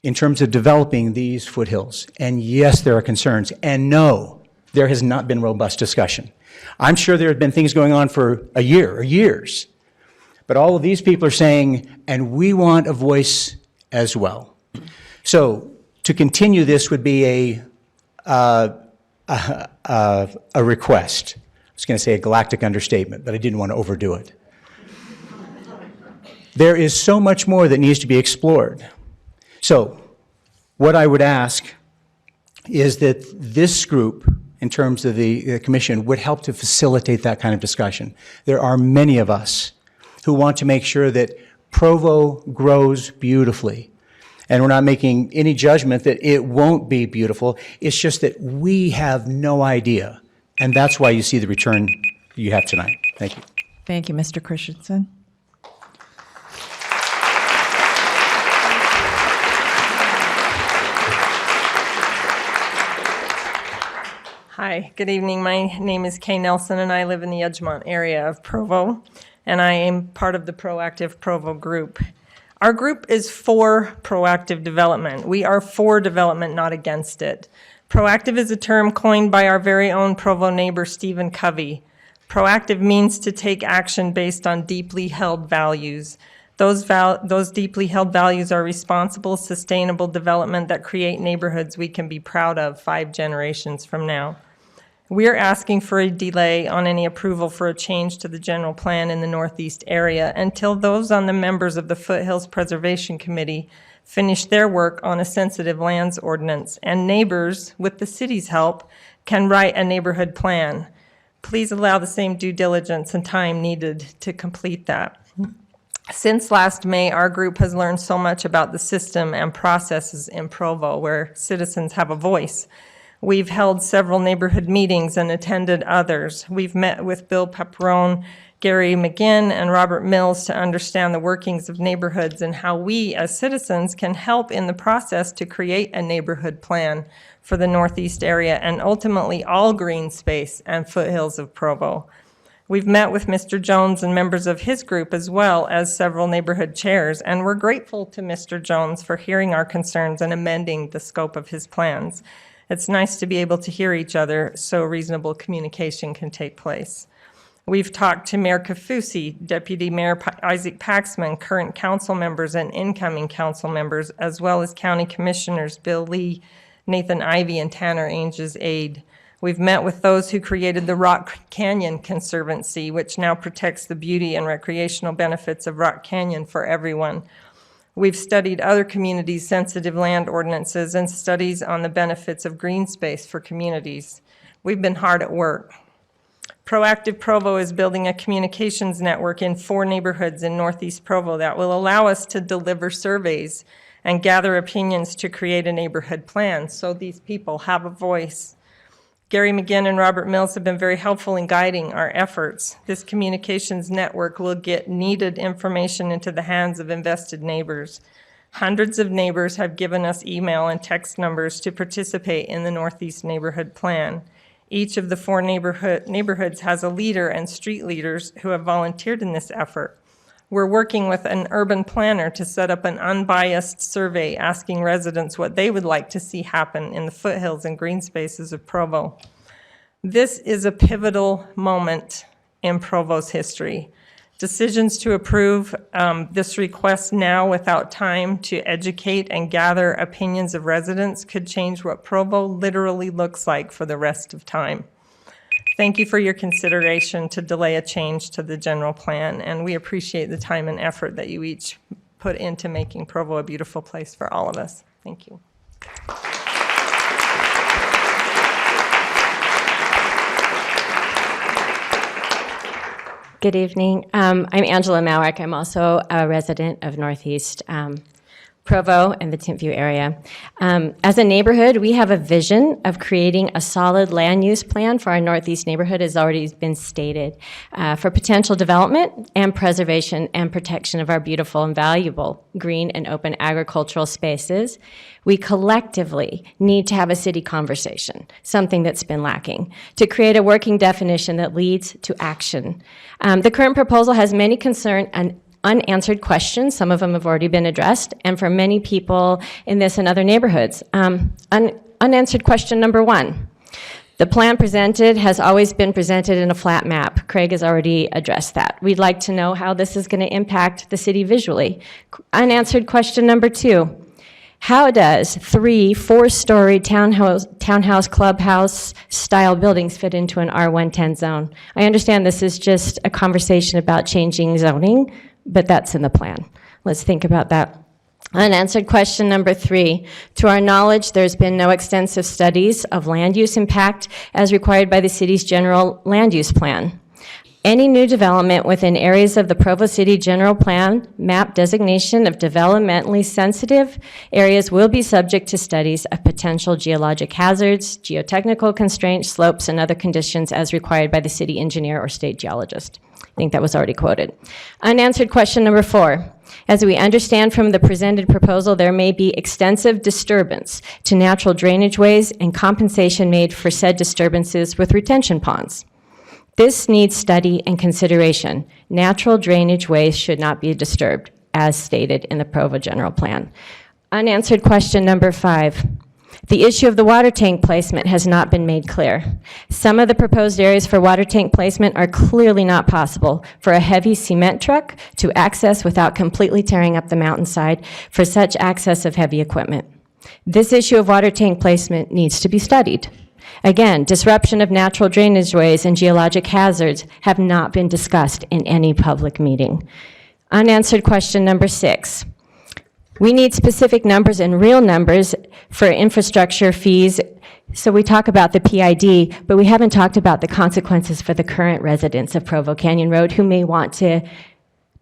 in terms of developing these foothills? And yes, there are concerns. And no, there has not been robust discussion. I'm sure there have been things going on for a year or years. But all of these people are saying, and we want a voice as well. So to continue this would be a request. I was going to say a galactic understatement, but I didn't want to overdo it. There is so much more that needs to be explored. So what I would ask is that this group, in terms of the commission, would help to facilitate that kind of discussion. There are many of us who want to make sure that Provo grows beautifully. And we're not making any judgment that it won't be beautiful. It's just that we have no idea. And that's why you see the return you have tonight. Thank you. Thank you, Mr. Christensen. Hi, good evening. My name is Kay Nelson, and I live in the Edgemont area of Provo, and I am part of the Proactive Provo group. Our group is for proactive development. We are for development, not against it. Proactive is a term coined by our very own Provo neighbor, Stephen Covey. Proactive means to take action based on deeply held values. Those deeply held values are responsible, sustainable development that create neighborhoods we can be proud of 5 generations from now. We are asking for a delay on any approval for a change to the general plan in the Northeast area until those on the members of the Foothills Preservation Committee finish their work on a sensitive lands ordinance, and neighbors, with the city's help, can write a neighborhood plan. Please allow the same due diligence and time needed to complete that. Since last May, our group has learned so much about the system and processes in Provo where citizens have a voice. We've held several neighborhood meetings and attended others. We've met with Bill Pepperone, Gary McGinn, and Robert Mills to understand the workings of neighborhoods and how we as citizens can help in the process to create a neighborhood plan for the Northeast area and ultimately all green space and foothills of Provo. We've met with Mr. Jones and members of his group as well as several neighborhood chairs, and we're grateful to Mr. Jones for hearing our concerns and amending the scope of his plans. It's nice to be able to hear each other so reasonable communication can take place. We've talked to Mayor Kafusi, Deputy Mayor Isaac Paxman, current council members and incoming council members, as well as county commissioners Bill Lee, Nathan Ivey, and Tanner Ainge's aide. We've met with those who created the Rock Canyon Conservancy, which now protects the beauty and recreational benefits of Rock Canyon for everyone. We've studied other communities' sensitive land ordinances and studies on the benefits of green space for communities. We've been hard at work. Proactive Provo is building a communications network in 4 neighborhoods in Northeast Provo that will allow us to deliver surveys and gather opinions to create a neighborhood plan so these people have a voice. Gary McGinn and Robert Mills have been very helpful in guiding our efforts. This communications network will get needed information into the hands of invested neighbors. Hundreds of neighbors have given us email and text numbers to participate in the Northeast Neighborhood Plan. Each of the 4 neighborhoods has a leader and street leaders who have volunteered in this effort. We're working with an urban planner to set up an unbiased survey asking residents what they would like to see happen in the foothills and green spaces of Provo. This is a pivotal moment in Provo's history. Decisions to approve this request now without time to educate and gather opinions of residents could change what Provo literally looks like for the rest of time. Thank you for your consideration to delay a change to the general plan, and we appreciate the time and effort that you each put into making Provo a beautiful place for all of us. Thank you. Good evening. I'm Angela Maurik. I'm also a resident of Northeast Provo and the Timpview area. As a neighborhood, we have a vision of creating a solid land use plan for our Northeast neighborhood, as already been stated, for potential development and preservation and protection of our beautiful and valuable green and open agricultural spaces. We collectively need to have a city conversation, something that's been lacking, to create a working definition that leads to action. The current proposal has many concern and unanswered questions. Some of them have already been addressed, and for many people in this and other neighborhoods. Unanswered question number one. The plan presented has always been presented in a flat map. Craig has already addressed that. We'd like to know how this is going to impact the city visually. Unanswered question number two. How does 3 4-story townhouse clubhouse style buildings fit into an R110 zone? I understand this is just a conversation about changing zoning, but that's in the plan. Let's think about that. Unanswered question number 3. To our knowledge, there's been no extensive studies of land use impact as required by the city's general land use plan. Any new development within areas of the Provo City General Plan map designation of developmentally sensitive areas will be subject to studies of potential geologic hazards, geotechnical constraints, slopes, and other conditions as required by the city engineer or state geologist. I think that was already quoted. Unanswered question number 4. As we understand from the presented proposal, there may be extensive disturbance to natural drainage ways and compensation made for said disturbances with retention ponds. This needs study and consideration. Natural drainage ways should not be disturbed, as stated in the Provo General Plan. Unanswered question number 5. The issue of the water tank placement has not been made clear. Some of the proposed areas for water tank placement are clearly not possible for a heavy cement truck to access without completely tearing up the mountainside for such access of heavy equipment. This issue of water tank placement needs to be studied. Again, disruption of natural drainage ways and geologic hazards have not been discussed in any public meeting. Unanswered question number 6. We need specific numbers and real numbers for infrastructure fees. So we talk about the PID, but we haven't talked about the consequences for the current residents of Provo Canyon Road who may want to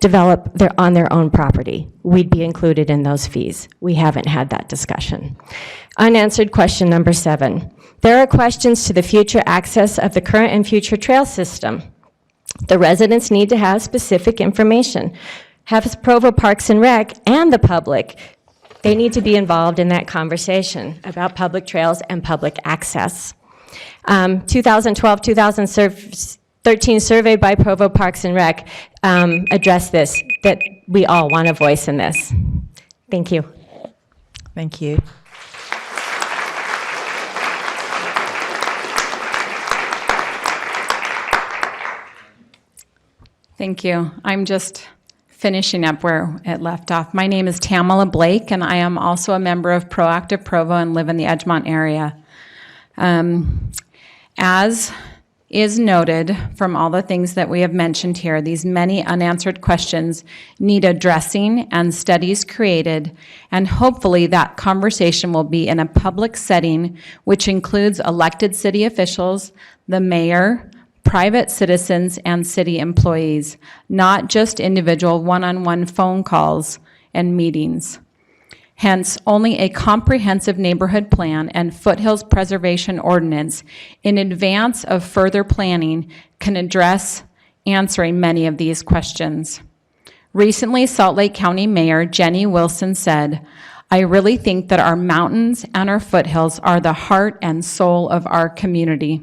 develop on their own property. We'd be included in those fees. We haven't had that discussion. Unanswered question number 7. There are questions to the future access of the current and future trail system. The residents need to have specific information. Have Provo Parks and Rec and the public, they need to be involved in that conversation about public trails and public access. 2012-2013 survey by Provo Parks and Rec addressed this, that we all want a voice in this. Thank you. Thank you. Thank you. I'm just finishing up where it left off. My name is Tamala Blake, and I am also a member of Proactive Provo and live in the Edgemont area. As is noted from all the things that we have mentioned here, these many unanswered questions need addressing and studies created, and hopefully that conversation will be in a public setting, which includes elected city officials, the mayor, private citizens, and city employees, not just individual one-on-one phone calls and meetings. Hence, only a comprehensive neighborhood plan and foothills preservation ordinance in advance of further planning can address answering many of these questions. Recently, Salt Lake County Mayor Jenny Wilson said, "I really think that our mountains and our foothills are the heart and soul of our community."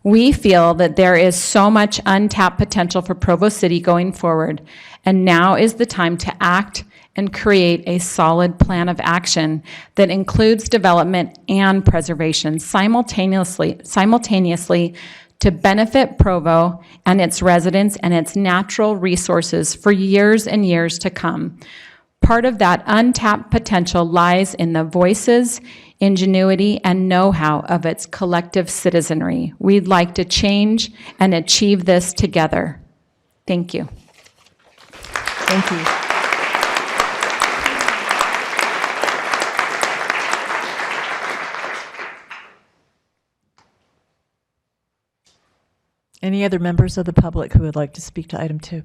We feel that there is so much untapped potential for Provo City going forward, and now is the time to act and create a solid plan of action that includes development and preservation simultaneously to benefit Provo and its residents and its natural resources for years and years to come. Part of that untapped potential lies in the voices, ingenuity, and know-how of its collective citizenry. We'd like to change and achieve this together. Thank you. Thank you. Any other members of the public who would like to speak to item 2?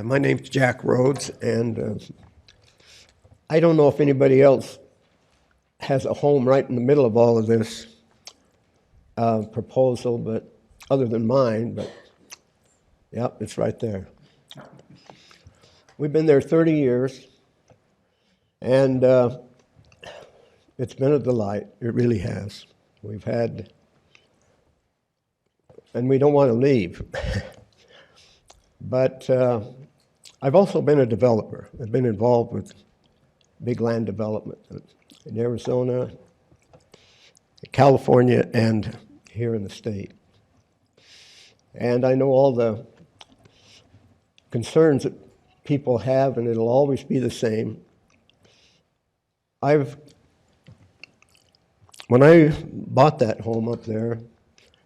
My name's Jack Rhodes, and I don't know if anybody else has a home right in the middle of all of this proposal, but other than mine, but yep, it's right there. We've been there 30 years, and it's been a delight. It really has. We've had, and we don't want to leave. But I've also been a developer. I've been involved with big land development in Arizona, California, and here in the state. And I know all the concerns that people have, and it'll always be the same. When I bought that home up there,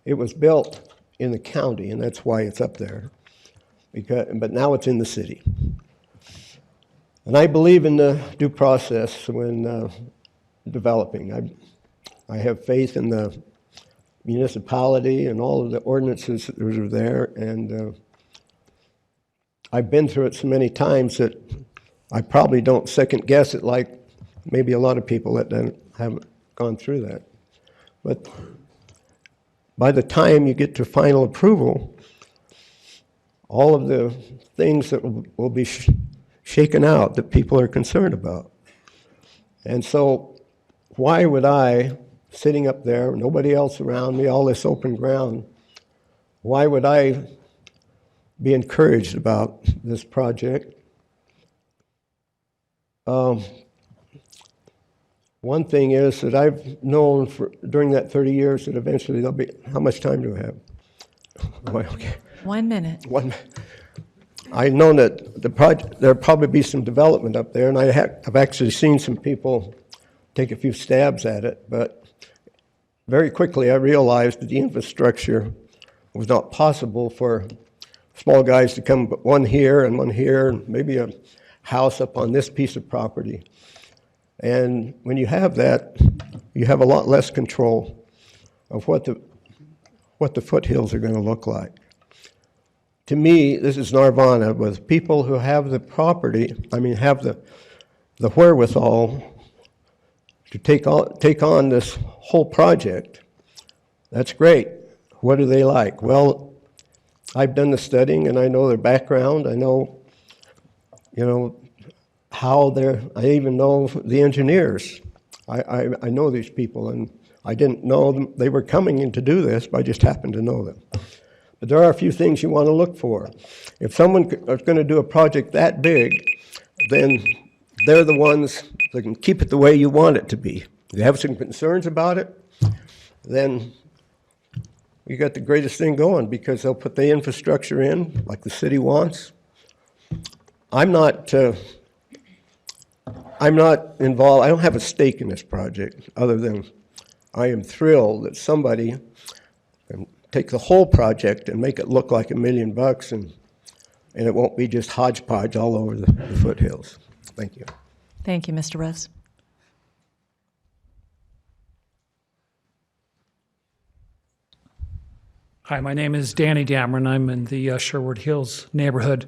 it was built in the county, and that's why it's up there. But now it's in the city. And I believe in the due process when developing. I have faith in the municipality and all of the ordinances that are there, and I've been through it so many times that I probably don't second guess it like maybe a lot of people that haven't gone through that. But by the time you get to final approval, all of the things that will be shaken out that people are concerned about. And so why would I, sitting up there, nobody else around me, all this open ground, why would I be encouraged about this project? One thing is that I've known during that 30 years that eventually there'll be, how much time do I have? Well, okay. 1 minute. I know that there'll probably be some development up there, and I've actually seen some people take a few stabs at it, but very quickly I realized that the infrastructure was not possible for small guys to come, but one here, and maybe a house up on this piece of property. And when you have that, you have a lot less control of what the foothills are going to look like. To me, this is nirvana with people who have the property, have the wherewithal to take on this whole project. That's great. What do they like? Well, I've done the studying, and I know their background. I know, how I even know the engineers. I know these people, and I didn't know them. They were coming in to do this, but I just happened to know them. But there are a few things you want to look for. If someone is going to do a project that big, then they're the ones that can keep it the way you want it to be. If you have some concerns about it, then you got the greatest thing going, because they'll put the infrastructure in like the city wants. I'm not involved. I don't have a stake in this project other than I am thrilled that somebody can take the whole project and make it look like $1 million, and it won't be just hodgepodge all over the foothills. Thank you. Thank you, Mr. Russ. Hi, my name is Danny Dameron. I'm in the Sherwood Hills neighborhood.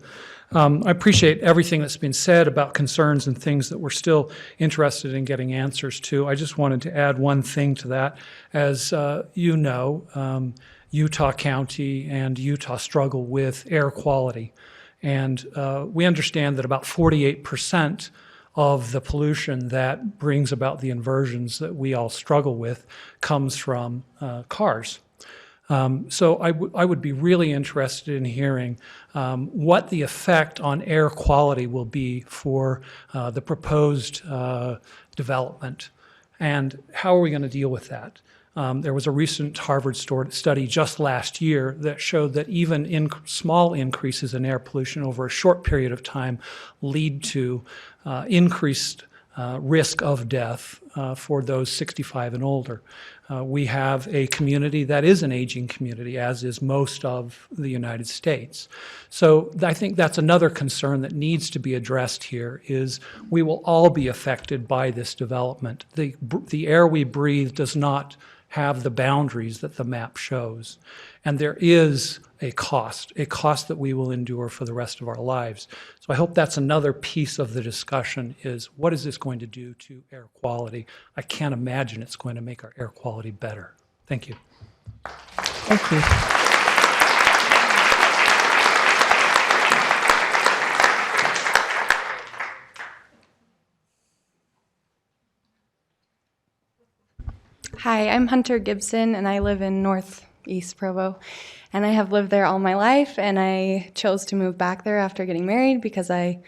I appreciate everything that's been said about concerns and things that we're still interested in getting answers to. I just wanted to add one thing to that. As you know, Utah County and Utah struggle with air quality. And we understand that about 48% of the pollution that brings about the inversions that we all struggle with comes from cars. So I would be really interested in hearing what the effect on air quality will be for the proposed development, and how are we going to deal with that? There was a recent Harvard study just last year that showed that even small increases in air pollution over a short period of time lead to increased risk of death for those 65 and older. We have a community that is an aging community, as is most of the United States. So I think that's another concern that needs to be addressed here, is we will all be affected by this development. The air we breathe does not have the boundaries that the map shows. And there is a cost that we will endure for the rest of our lives. So I hope that's another piece of the discussion, is what is this going to do to air quality? I can't imagine it's going to make our air quality better. Thank you. Thank you. Hi, I'm Hunter Gibson, and I live in Northeast Provo. And I have lived there all my life, and I chose to move back there after getting married because I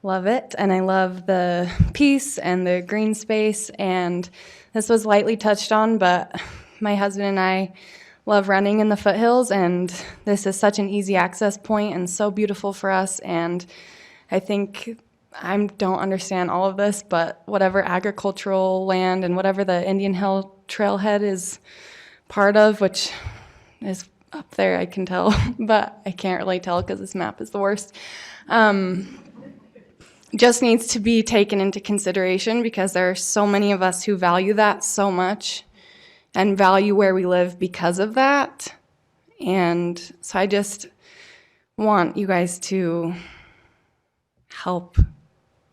love it, and I love the peace and the green space. And this was lightly touched on, but my husband and I love running in the foothills, and this is such an easy access point and so beautiful for us. And I think I don't understand all of this, but whatever agricultural land and whatever the Indian Hill Trailhead is part of, which is up there, I can tell, but I can't really tell because this map is the worst, just needs to be taken into consideration, because there are so many of us who value that so much and value where we live because of that. And so I just want you guys to help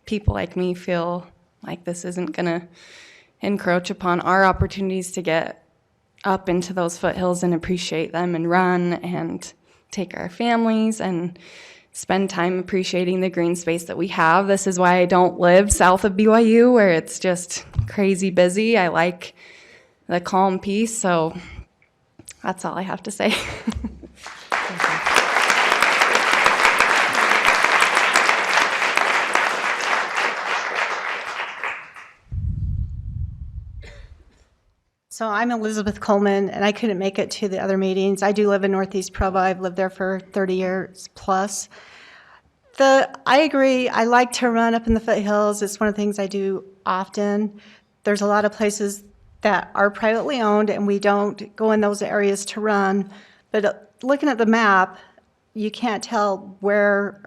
people like me feel like this isn't going to encroach upon our opportunities to get up into those foothills and appreciate them and run and take our families and spend time appreciating the green space that we have. This is why I don't live south of BYU, where it's just crazy busy. I like the calm peace. So that's all I have to say. So I'm Elizabeth Coleman, and I couldn't make it to the other meetings. I do live in Northeast Provo. I've lived there for 30 years plus. I agree. I like to run up in the foothills. It's one of the things I do often. There's a lot of places that are privately owned, and we don't go in those areas to run. But looking at the map, you can't tell where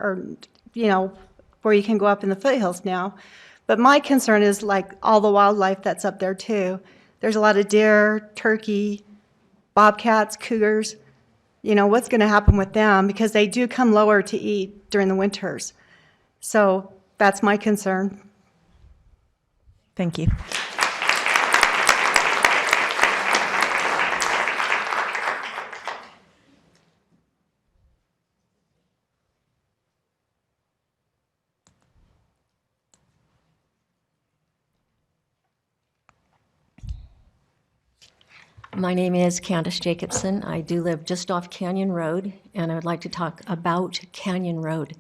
you can go up in the foothills now. But my concern is like all the wildlife that's up there too. There's a lot of deer, turkey, bobcats, cougars. You know, what's going to happen with them? Because they do come lower to eat during the winters. So that's my concern. Thank you. My name is Candace Jacobson. I do live just off Canyon Road, and I would like to talk about Canyon Road.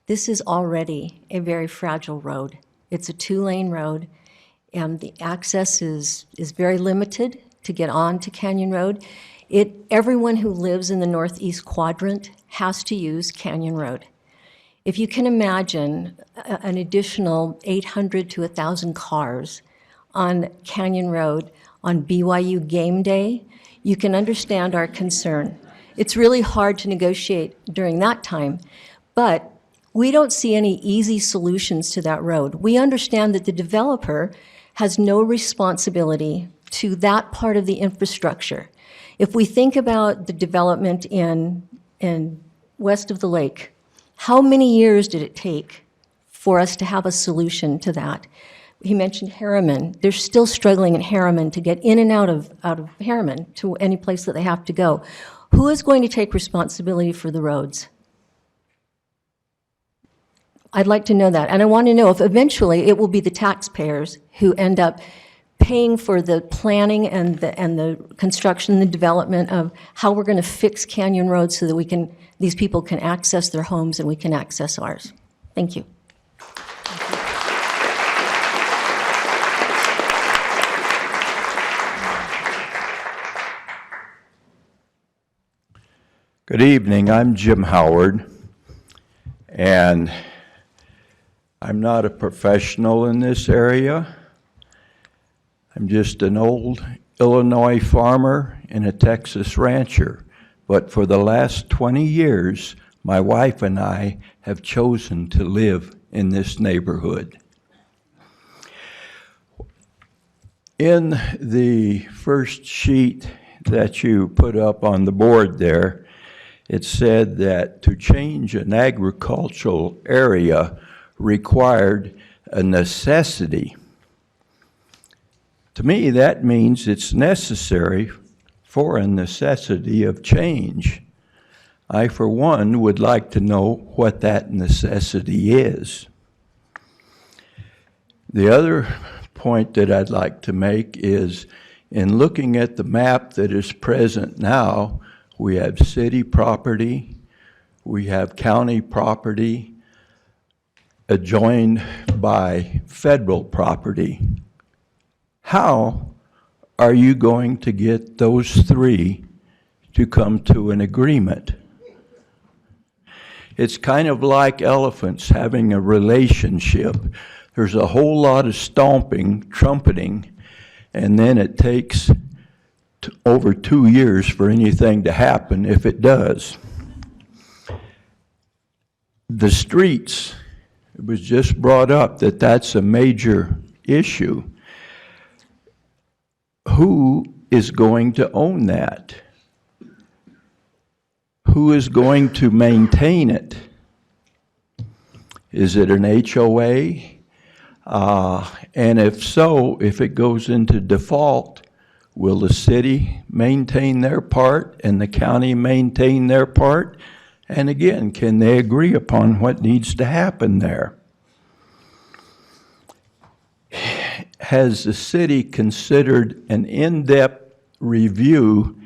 This is already a very fragile road. It's a 2-lane road, and the access is very limited to get on to Canyon Road. Everyone who lives in the northeast quadrant has to use Canyon Road. If you can imagine an additional 800 to 1,000 cars on Canyon Road on BYU game day, you can understand our concern. It's really hard to negotiate during that time, but we don't see any easy solutions to that road. We understand that the developer has no responsibility to that part of the infrastructure. If we think about the development in west of the lake, how many years did it take for us to have a solution to that? He mentioned Harriman. They're still struggling in Harriman to get in and out of Harriman to any place that they have to go. Who is going to take responsibility for the roads? I'd like to know that. And I want to know if eventually it will be the taxpayers who end up paying for the planning and the construction, the development of how we're going to fix Canyon Road so that these people can access their homes and we can access ours. Thank you. Good evening. I'm Jim Howard, and I'm not a professional in this area. I'm just an old Illinois farmer and a Texas rancher. But for the last 20 years, my wife and I have chosen to live in this neighborhood. In the first sheet that you put up on the board there, it said that to change an agricultural area required a necessity. To me, that means it's necessary for a necessity of change. I, for one, would like to know what that necessity is. The other point that I'd like to make is, in looking at the map that is present now, we have city property, we have county property, adjoined by federal property. How are you going to get those three to come to an agreement? It's kind of like elephants having a relationship. There's a whole lot of stomping, trumpeting, and then it takes over 2 years for anything to happen, if it does. The streets, it was just brought up that that's a major issue. Who is going to own that? Who is going to maintain it? Is it an HOA? And if so, if it goes into default, will the city maintain their part and the county maintain their part? And again, can they agree upon what needs to happen there? Has the city considered an in-depth review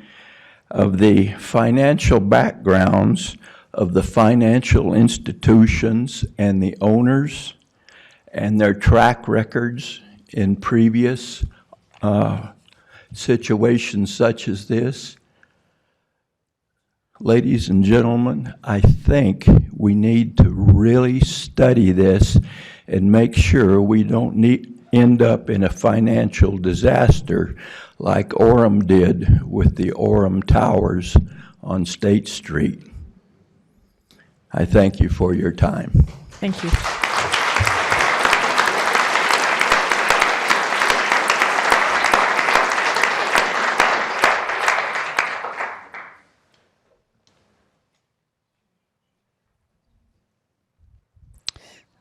of the financial backgrounds of the financial institutions and the owners and their track records in previous situations such as this? Ladies and gentlemen, I think we need to really study this and make sure we don't end up in a financial disaster like Orem did with the Orem Towers on State Street. I thank you for your time. Thank you.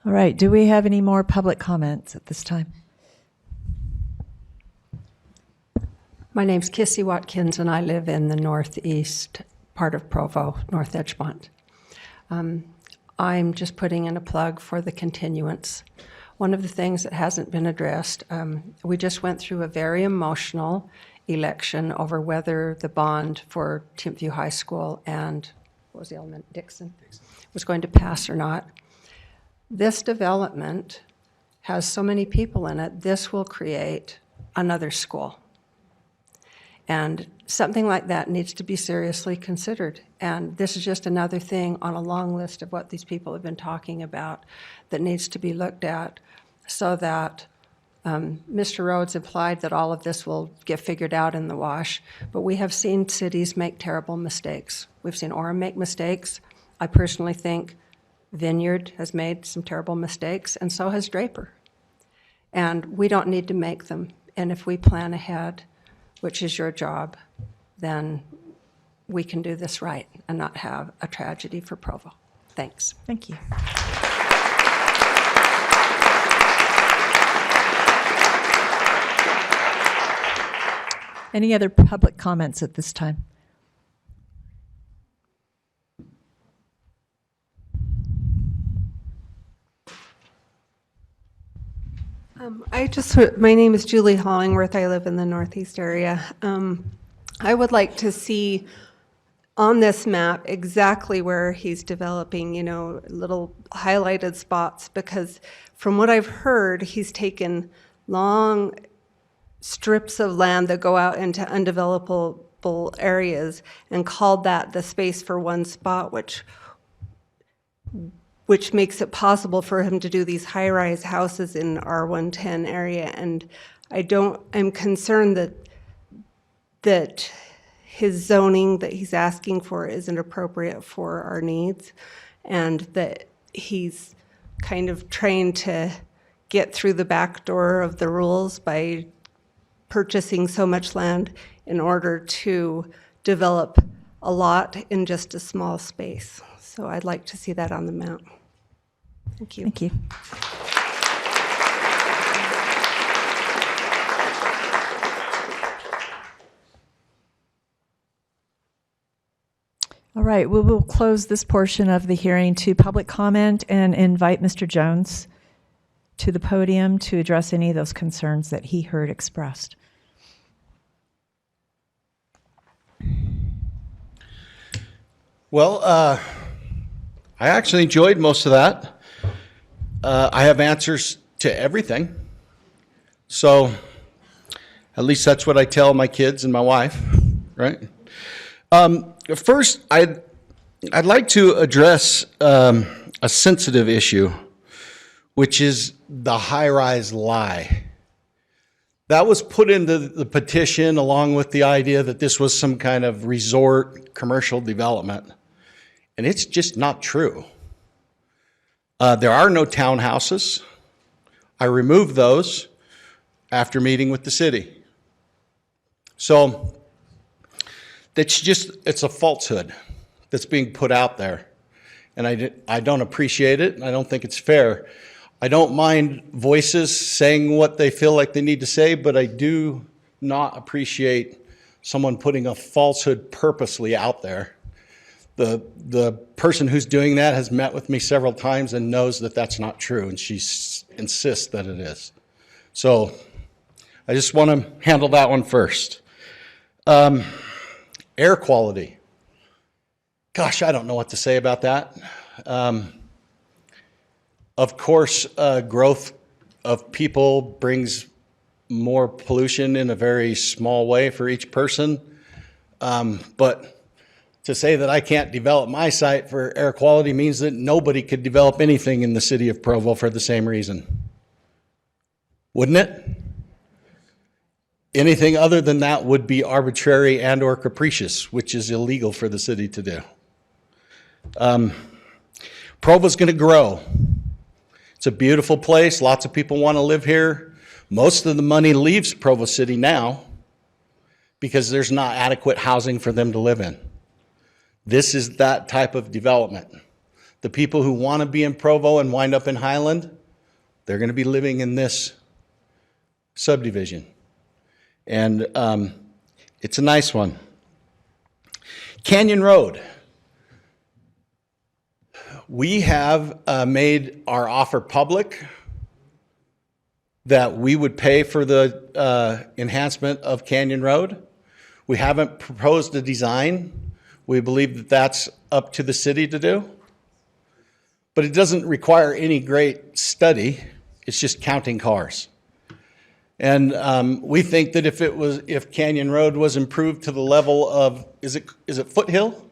All right, do we have any more public comments at this time? My name's Kissy Watkins, and I live in the northeast part of Provo, North Edgemont. I'm just putting in a plug for the continuance. One of the things that hasn't been addressed, we just went through a very emotional election over whether the bond for Timpview High School and, what was the element, Dixon, was going to pass or not. This development has so many people in it, this will create another school. And something like that needs to be seriously considered. And this is just another thing on a long list of what these people have been talking about that needs to be looked at, so that Mr. Rhodes implied that all of this will get figured out in the wash. But we have seen cities make terrible mistakes. We've seen Orem make mistakes. I personally think Vineyard has made some terrible mistakes, and so has Draper. And we don't need to make them. And if we plan ahead, which is your job, then we can do this right and not have a tragedy for Provo. Thanks. Thank you. Any other public comments at this time? My name is Julie Hollingworth. I live in the Northeast area. I would like to see on this map exactly where he's developing, little highlighted spots, because from what I've heard, he's taken long strips of land that go out into undevelopable areas and called that the space for one spot, which which makes it possible for him to do these high-rise houses in R110 area. And I'm concerned that his zoning that he's asking for isn't appropriate for our needs, and that he's kind of trying to get through the back door of the rules by purchasing so much land in order to develop a lot in just a small space. So I'd like to see that on the map. Thank you. Thank you. All right, we will close this portion of the hearing to public comment and invite Mr. Jones to the podium to address any of those concerns that he heard expressed. Well, I actually enjoyed most of that. I have answers to everything. So at least that's what I tell my kids and my wife, right? First, I'd like to address a sensitive issue, which is the high-rise lie. That was put into the petition along with the idea that this was some kind of resort commercial development. And it's just not true. There are no townhouses. I removed those after meeting with the city. So it's a falsehood that's being put out there. And I don't appreciate it, and I don't think it's fair. I don't mind voices saying what they feel like they need to say, but I do not appreciate someone putting a falsehood purposely out there. The person who's doing that has met with me several times and knows that that's not true, and she insists that it is. So I just want to handle that one first. Air quality. Gosh, I don't know what to say about that. Of course, growth of people brings more pollution in a very small way for each person. But to say that I can't develop my site for air quality means that nobody could develop anything in the city of Provo for the same reason. Wouldn't it? Anything other than that would be arbitrary and or capricious, which is illegal for the city to do. Provo's going to grow. It's a beautiful place. Lots of people want to live here. Most of the money leaves Provo City now because there's not adequate housing for them to live in. This is that type of development. The people who want to be in Provo and wind up in Highland, they're going to be living in this subdivision. And it's a nice one. Canyon Road. We have made our offer public that we would pay for the enhancement of Canyon Road. We haven't proposed a design. We believe that that's up to the city to do. But it doesn't require any great study. It's just counting cars. And we think that if Canyon Road was improved to the level of, is it Foothill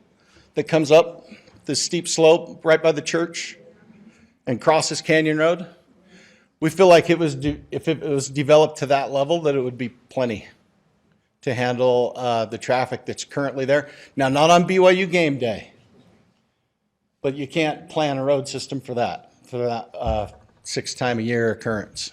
that comes up the steep slope right by the church and crosses Canyon Road? We feel like if it was developed to that level, that it would be plenty to handle the traffic that's currently there. Now, not on BYU game day, but you can't plan a road system for that 6-time-a-year occurrence.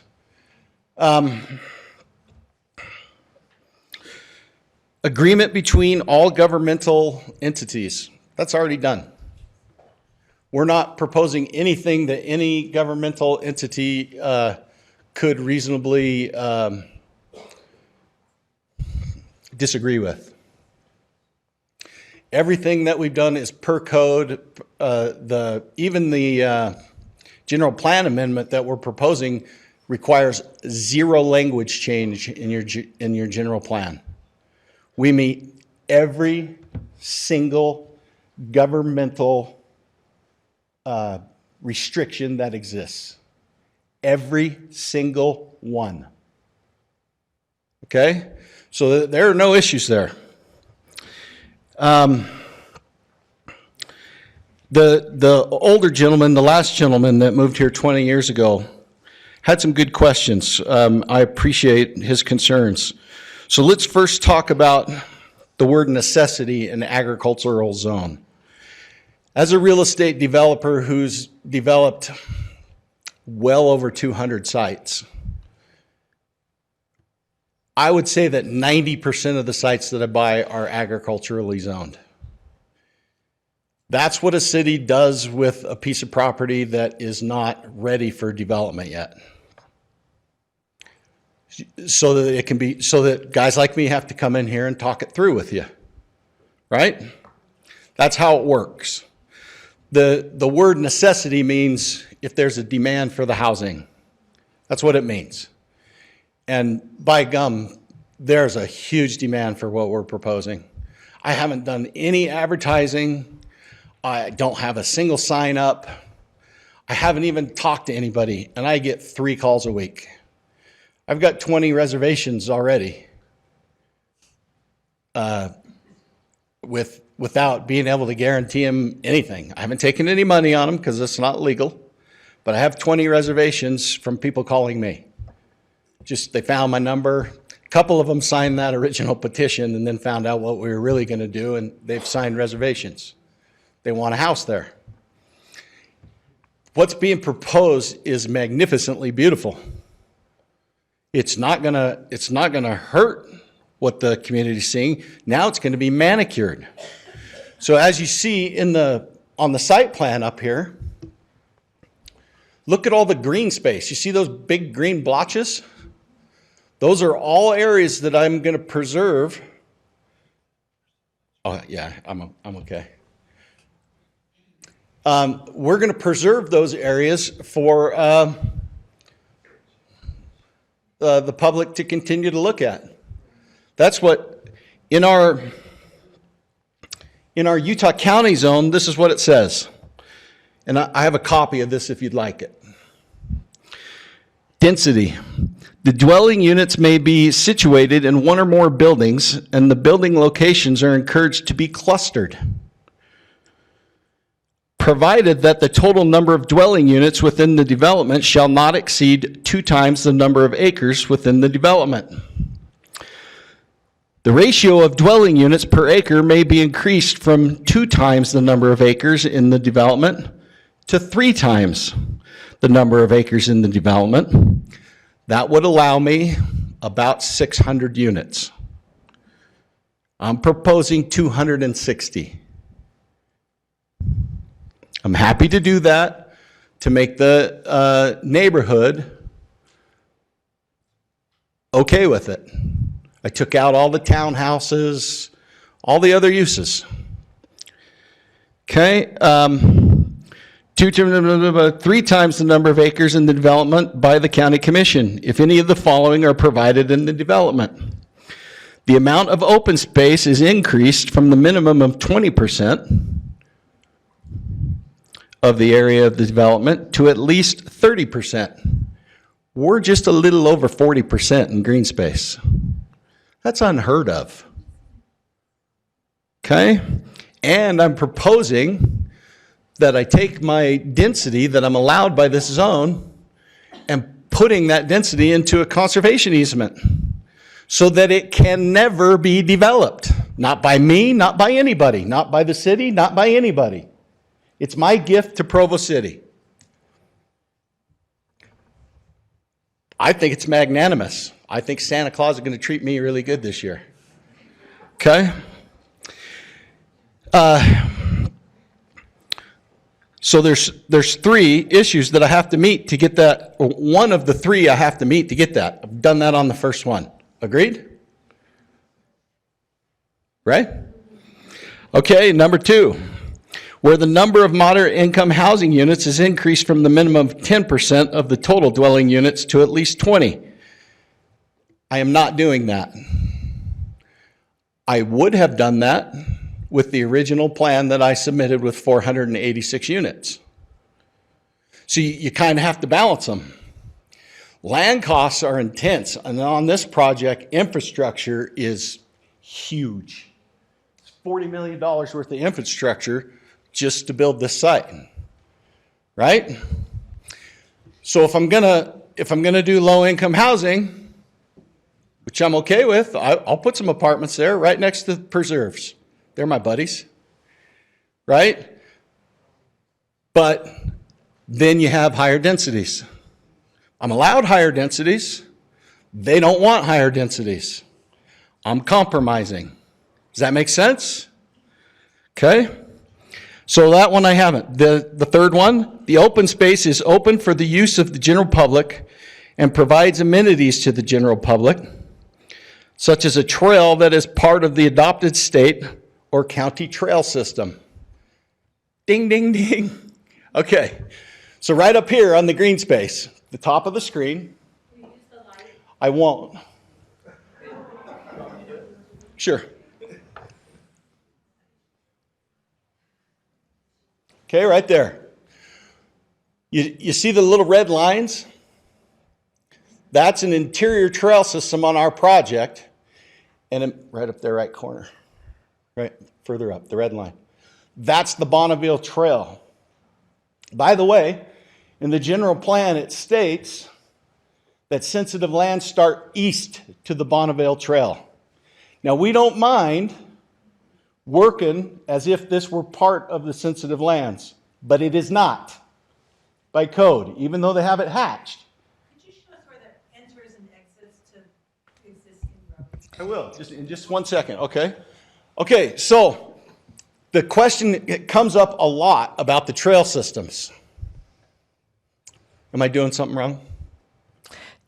Agreement between all governmental entities. That's already done. We're not proposing anything that any governmental entity could reasonably disagree with. Everything that we've done is per code. Even the general plan amendment that we're proposing requires 0 language change in your general plan. We meet every single governmental restriction that exists. Every single one. Okay? So there are no issues there. The older gentleman, the last gentleman that moved here 20 years ago, had some good questions. I appreciate his concerns. So let's first talk about the word necessity in agricultural zone. As a real estate developer who's developed well over 200 sites, I would say that 90% of the sites that I buy are agriculturally zoned. That's what a city does with a piece of property that is not ready for development yet. So that it can be, so that guys like me have to come in here and talk it through with you, right? That's how it works. The word necessity means if there's a demand for the housing. That's what it means. And by gum, there's a huge demand for what we're proposing. I haven't done any advertising. I don't have a single sign up. I haven't even talked to anybody, and I get 3 calls a week. I've got 20 reservations already without being able to guarantee them anything. I haven't taken any money on them because it's not legal, but I have 20 reservations from people calling me. Just they found my number. A couple of them signed that original petition and then found out what we were really going to do, and they've signed reservations. They want a house there. What's being proposed is magnificently beautiful. It's not gonna hurt what the community's seeing. Now it's going to be manicured. So as you see on the site plan up here, look at all the green space. You see those big green blotches? Those are all areas that I'm going to preserve. Oh yeah, I'm okay. We're going to preserve those areas for the public to continue to look at. That's what, in our Utah County zone, this is what it says. And I have a copy of this if you'd like it. Density. The dwelling units may be situated in one or more buildings, and the building locations are encouraged to be clustered, provided that the total number of dwelling units within the development shall not exceed 2 times the number of acres within the development. The ratio of dwelling units per acre may be increased from 2 times the number of acres in the development to 3 times the number of acres in the development. That would allow me about 600 units. I'm proposing 260. I'm happy to do that to make the neighborhood okay with it. I took out all the townhouses, all the other uses. Okay, 3 times the number of acres in the development by the county commission, if any of the following are provided in the development. The amount of open space is increased from the minimum of 20% of the area of the development to at least 30%. We're just a little over 40% in green space. That's unheard of. Okay? And I'm proposing that I take my density that I'm allowed by this zone and putting that density into a conservation easement so that it can never be developed. Not by me, not by anybody, not by the city, not by anybody. It's my gift to Provo City. I think it's magnanimous. I think Santa Claus is going to treat me really good this year. Okay? So there's 3 issues that I have to meet to get that. One of the 3 I have to meet to get that. I've done that on the first one. Agreed? Right? Okay, number 2. Where the number of moderate income housing units is increased from the minimum of 10% of the total dwelling units to at least 20. I am not doing that. I would have done that with the original plan that I submitted with 486 units. So you kind of have to balance them. Land costs are intense, and on this project, infrastructure is huge. It's $40 million worth of infrastructure just to build this site, right? So if I'm gonna do low-income housing, which I'm okay with, I'll put some apartments there right next to the preserves. They're my buddies, right? But then you have higher densities. I'm allowed higher densities. They don't want higher densities. I'm compromising. Does that make sense? Okay. So that one I haven't. The third one, the open space is open for the use of the general public and provides amenities to the general public, such as a trail that is part of the adopted state or county trail system. Ding, ding, ding. Okay. So right up here on the green space, the top of the screen. Can you use the light? I won't. Sure. Okay, right there. You see the little red lines? That's an interior trail system on our project. And right up there, right corner. Right, further up, the red line. That's the Bonneville Trail. By the way, in the general plan, it states that sensitive lands start east to the Bonneville Trail. Now, we don't mind working as if this were part of the sensitive lands, but it is not by code, even though they have it hatched. Could you show us where that enters and exits to existing roads? I will, in just 1 second, okay? Okay, so the question comes up a lot about the trail systems. Am I doing something wrong?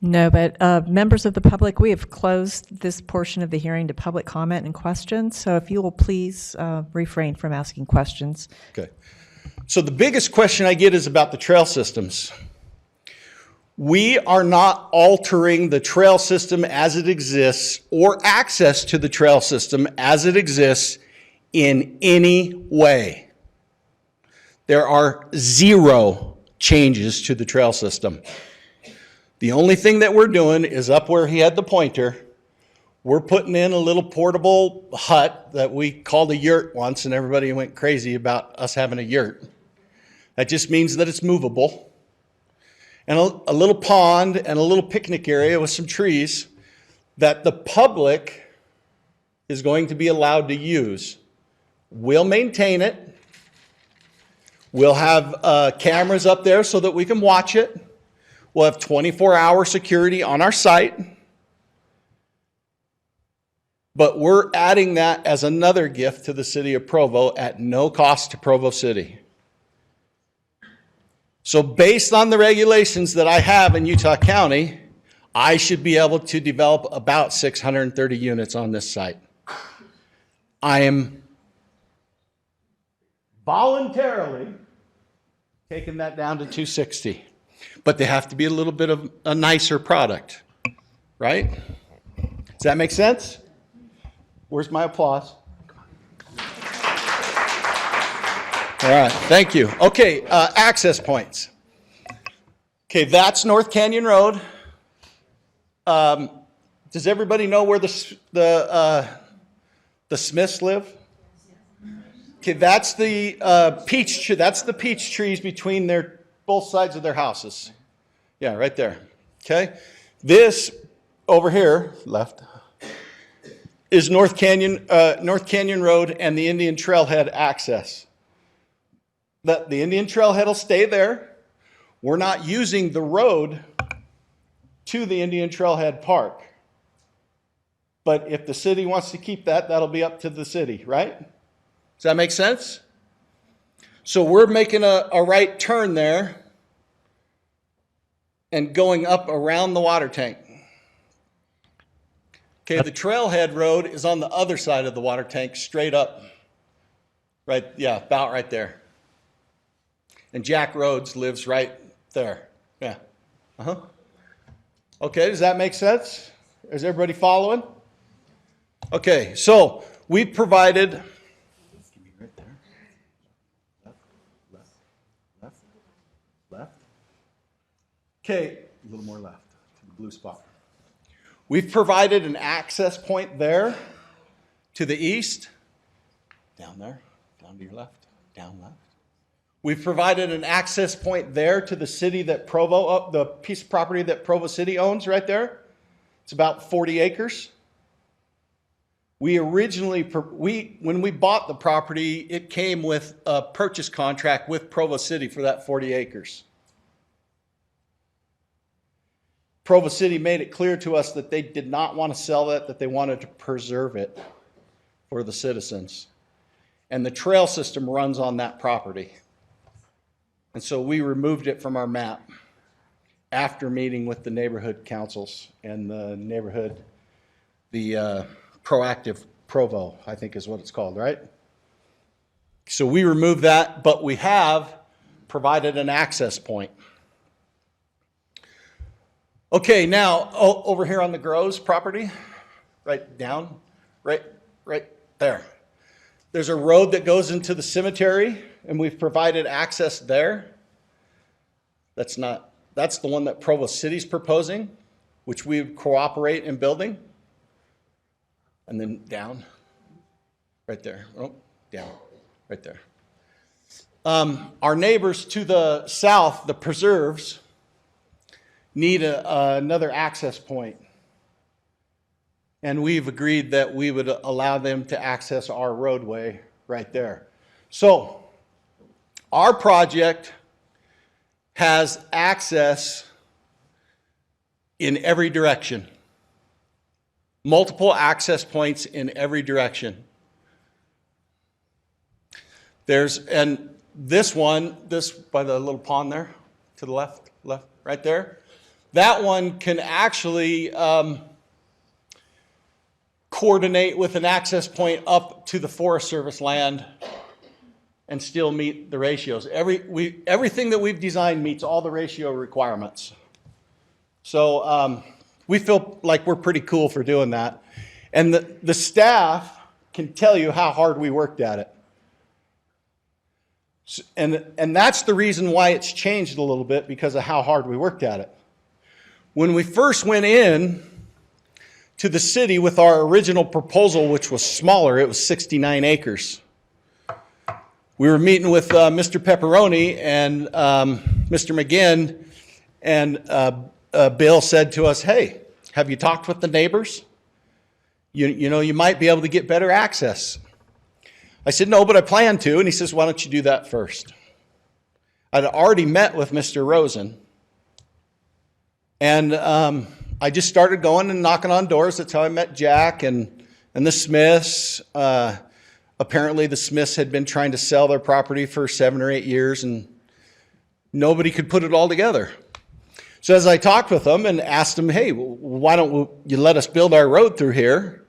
No, but members of the public, we have closed this portion of the hearing to public comment and questions. So if you will please refrain from asking questions. Okay. So the biggest question I get is about the trail systems. We are not altering the trail system as it exists or access to the trail system as it exists in any way. There are 0 changes to the trail system. The only thing that we're doing is up where he had the pointer, we're putting in a little portable hut that we called a yurt once, and everybody went crazy about us having a yurt. That just means that it's movable. And a little pond and a little picnic area with some trees that the public is going to be allowed to use. We'll maintain it. We'll have cameras up there so that we can watch it. We'll have 24-hour security on our site. But we're adding that as another gift to the city of Provo at no cost to Provo City. So based on the regulations that I have in Utah County, I should be able to develop about 630 units on this site. I am voluntarily taking that down to 260. But they have to be a little bit of a nicer product, right? Does that make sense? Where's my applause? All right, thank you. Okay, access points. Okay, that's North Canyon Road. Does everybody know where the Smiths live? Okay, that's the peach trees between both sides of their houses. Yeah, right there. Okay, this over here, left, is North Canyon Road and the Indian Trailhead access. The Indian Trailhead will stay there. We're not using the road to the Indian Trailhead Park. But if the city wants to keep that, that'll be up to the city, right? Does that make sense? So we're making a right turn there and going up around the water tank. Okay, the Trailhead Road is on the other side of the water tank, straight up. Right, yeah, about right there. And Jack Rhodes lives right there. Yeah. Okay, does that make sense? Is everybody following? Okay, so we provided. Right there. Left. Okay, a little more left to the blue spot. We've provided an access point there to the east. Down there, down to your left. Down left. We've provided an access point there to the city that Provo, the piece of property that Provo City owns right there. It's about 40 acres. We originally, when we bought the property, it came with a purchase contract with Provo City for that 40 acres. Provo City made it clear to us that they did not want to sell it, that they wanted to preserve it for the citizens. And the trail system runs on that property. And so we removed it from our map after meeting with the neighborhood councils and the neighborhood, the Proactive Provo, I think is what it's called, right? So we removed that, but we have provided an access point. Okay, now over here on the Groves property, right down, right there. There's a road that goes into the cemetery, and we've provided access there. That's the one that Provo City's proposing, which we would cooperate in building. And then down, right there, down, right there. Our neighbors to the south, the preserves, need another access point. And we've agreed that we would allow them to access our roadway right there. So our project has access in every direction. Multiple access points in every direction. And this one, this by the little pond there, to the left, right there, that one can actually coordinate with an access point up to the Forest Service land and still meet the ratios. Everything that we've designed meets all the ratio requirements. So we feel like we're pretty cool for doing that. And the staff can tell you how hard we worked at it. And that's the reason why it's changed a little bit, because of how hard we worked at it. When we first went in to the city with our original proposal, which was smaller, it was 69 acres. We were meeting with Mr. Pepperoni and Mr. McGinn, and Bill said to us, hey, have you talked with the neighbors? You know, you might be able to get better access. I said, no, but I plan to. And he says, why don't you do that first? I'd already met with Mr. Rosen. And I just started going and knocking on doors. That's how I met Jack and the Smiths. Apparently the Smiths had been trying to sell their property for 7 or 8 years, and nobody could put it all together. So as I talked with them and asked them, hey, why don't you let us build our road through here?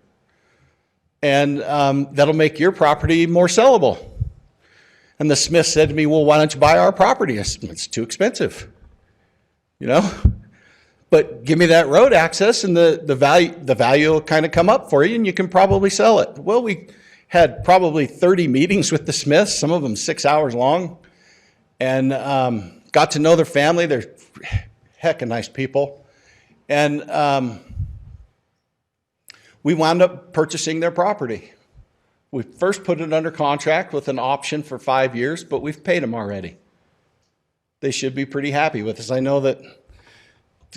And that'll make your property more sellable. And the Smiths said to me, well, why don't you buy our property? I said, it's too expensive, you know? But give me that road access and the value will kind of come up for you and you can probably sell it. Well, we had probably 30 meetings with the Smiths, some of them 6 hours long, and got to know their family. They're heckin' nice people. And we wound up purchasing their property. We first put it under contract with an option for 5 years, but we've paid them already. They should be pretty happy with us. I know that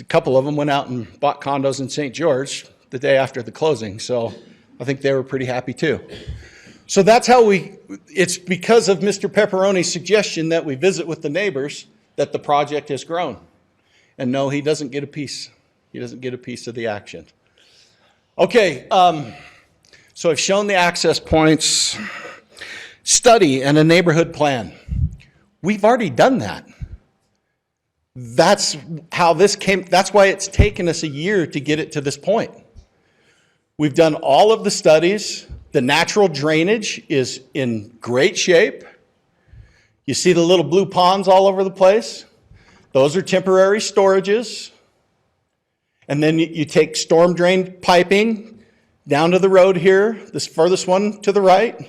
a couple of them went out and bought condos in St. George the day after the closing, so I think they were pretty happy too. So that's how it's because of Mr. Pepperoni's suggestion that we visit with the neighbors that the project has grown. And no, he doesn't get a piece. He doesn't get a piece of the action. Okay, so I've shown the access points, study, and a neighborhood plan. We've already done that. That's how this came, that's why it's taken us a year to get it to this point. We've done all of the studies. The natural drainage is in great shape. You see the little blue ponds all over the place? Those are temporary storages. And then you take storm drain piping down to the road here, this furthest one to the right,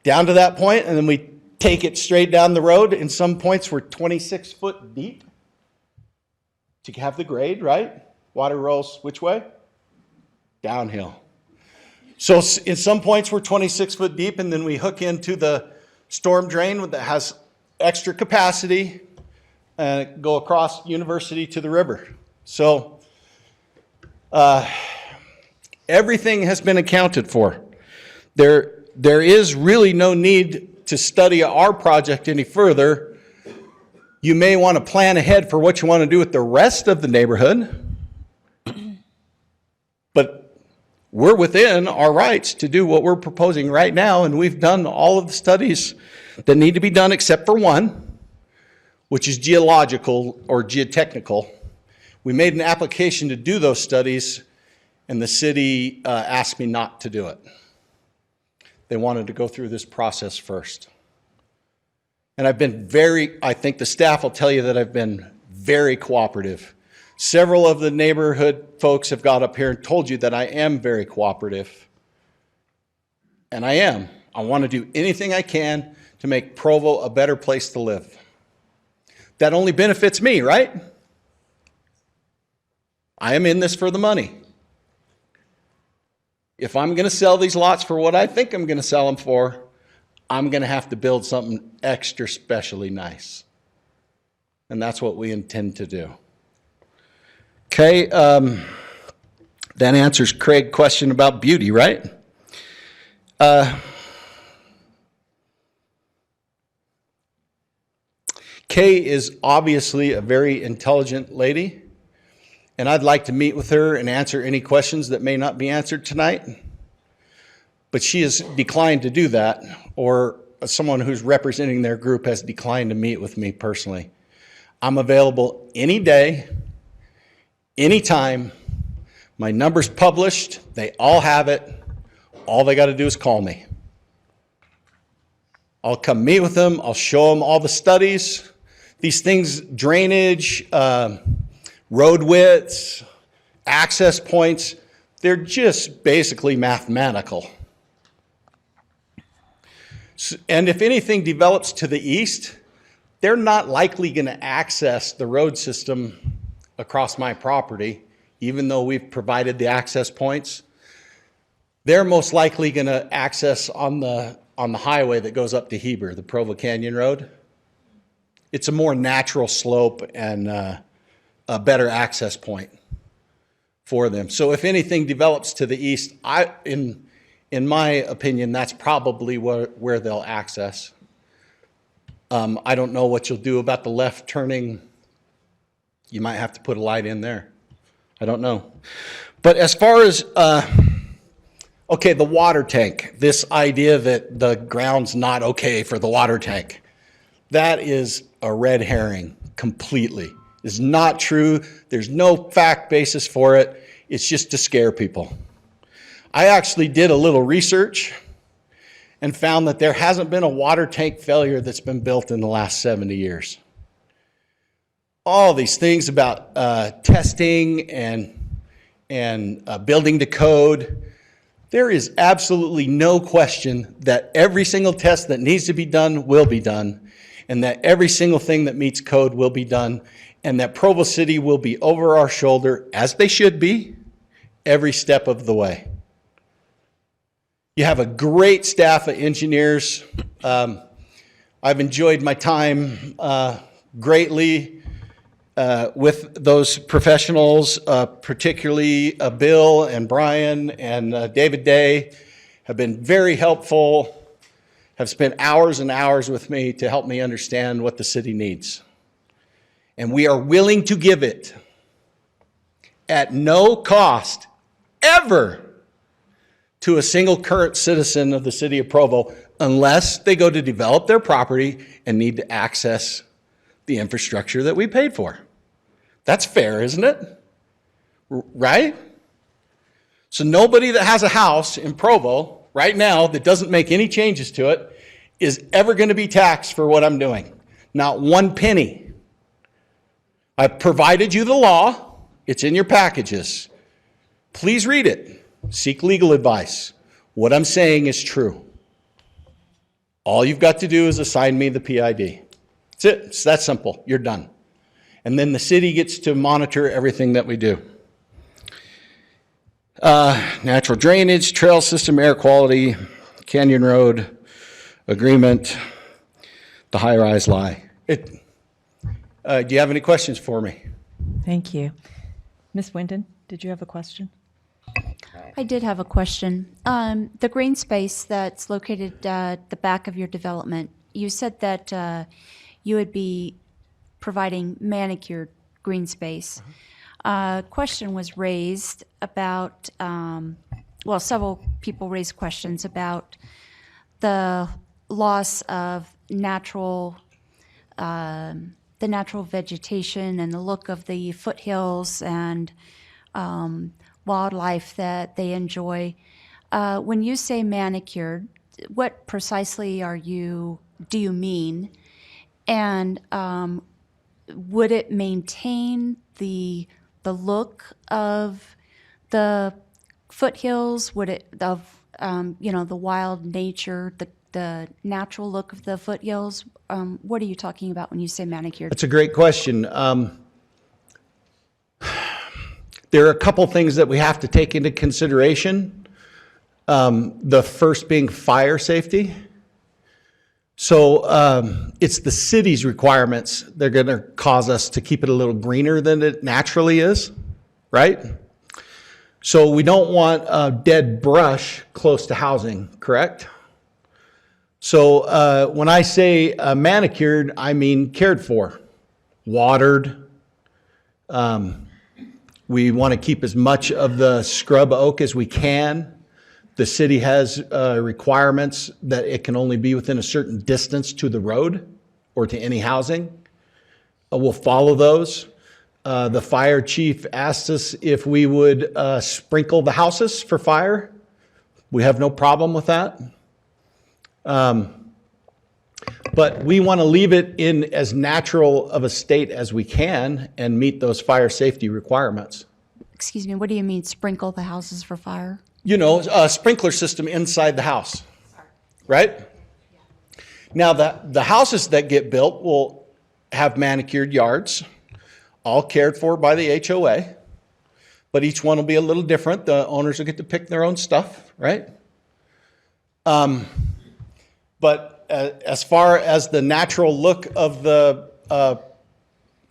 down to that point, and then we take it straight down the road. In some points, we're 26 foot deep to have the grade, right? Water rolls which way? Downhill. So in some points, we're 26 foot deep, and then we hook into the storm drain that has extra capacity and go across University to the river. So everything has been accounted for. There is really no need to study our project any further. You may want to plan ahead for what you want to do with the rest of the neighborhood, but we're within our rights to do what we're proposing right now, and we've done all of the studies that need to be done except for one, which is geological or geotechnical. We made an application to do those studies, and the city asked me not to do it. They wanted to go through this process first. And I've been I think the staff will tell you that I've been very cooperative. Several of the neighborhood folks have got up here and told you that I am very cooperative. And I am. I want to do anything I can to make Provo a better place to live. That only benefits me, right? I am in this for the money. If I'm going to sell these lots for what I think I'm going to sell them for, I'm going to have to build something extra specially nice. And that's what we intend to do. Okay, that answers Craig's question about beauty, right? Kay is obviously a very intelligent lady, and I'd like to meet with her and answer any questions that may not be answered tonight. But she has declined to do that, or someone who's representing their group has declined to meet with me personally. I'm available any day, anytime. My number's published. They all have it. All they got to do is call me. I'll come meet with them. I'll show them all the studies. These things, drainage, road widths, access points, they're just basically mathematical. And if anything develops to the east, they're not likely going to access the road system across my property, even though we've provided the access points. They're most likely going to access on the highway that goes up to Heber, the Provo Canyon Road. It's a more natural slope and a better access point for them. So if anything develops to the east, in my opinion, that's probably where they'll access. I don't know what you'll do about the left turning. You might have to put a light in there. I don't know. But as far as, okay, the water tank, this idea that the ground's not okay for the water tank, that is a red herring completely. It's not true. There's no fact basis for it. It's just to scare people. I actually did a little research and found that there hasn't been a water tank failure that's been built in the last 70 years. All these things about testing and building to code, there is absolutely no question that every single test that needs to be done will be done, and that every single thing that meets code will be done, and that Provo City will be over our shoulder, as they should be, every step of the way. You have a great staff of engineers. I've enjoyed my time greatly with those professionals, particularly Bill and Brian and David Day have been very helpful, have spent hours and hours with me to help me understand what the city needs. And we are willing to give it at no cost ever to a single current citizen of the city of Provo unless they go to develop their property and need to access the infrastructure that we paid for. That's fair, isn't it? Right? So nobody that has a house in Provo right now that doesn't make any changes to it is ever going to be taxed for what I'm doing. Not one penny. I've provided you the law. It's in your packages. Please read it. Seek legal advice. What I'm saying is true. All you've got to do is assign me the PID. That's it. It's that simple. You're done. And then the city gets to monitor everything that we do. Natural drainage, trail system, air quality, Canyon Road agreement. the high-rise lie. Do you have any questions for me? Thank you. Ms. Wyndon, did you have a question? I did have a question. The green space that's located at the back of your development, you said that you would be providing manicured green space. Question was raised about, well, several people raised questions about the loss of natural, the natural vegetation and the look of the foothills and wildlife that they enjoy. When you say manicured, what precisely do you mean? And would it maintain the look of the foothills? Would it the wild nature, the natural look of the foothills? What are you talking about when you say manicured? That's a great question. There are a couple things that we have to take into consideration. The first being fire safety. So it's the city's requirements that are going to cause us to keep it a little greener than it naturally is, right? So we don't want dead brush close to housing, correct? So when I say manicured, I mean cared for, watered. We want to keep as much of the scrub oak as we can. The city has requirements that it can only be within a certain distance to the road or to any housing. We'll follow those. The fire chief asked us if we would sprinkle the houses for fire. We have no problem with that. But we want to leave it in as natural of a state as we can and meet those fire safety requirements. Excuse me, what do you mean sprinkle the houses for fire? You know, a sprinkler system inside the house, right? Now, the houses that get built will have manicured yards, all cared for by the HOA, but each one will be a little different. The owners will get to pick their own stuff, right? But as far as the natural look of the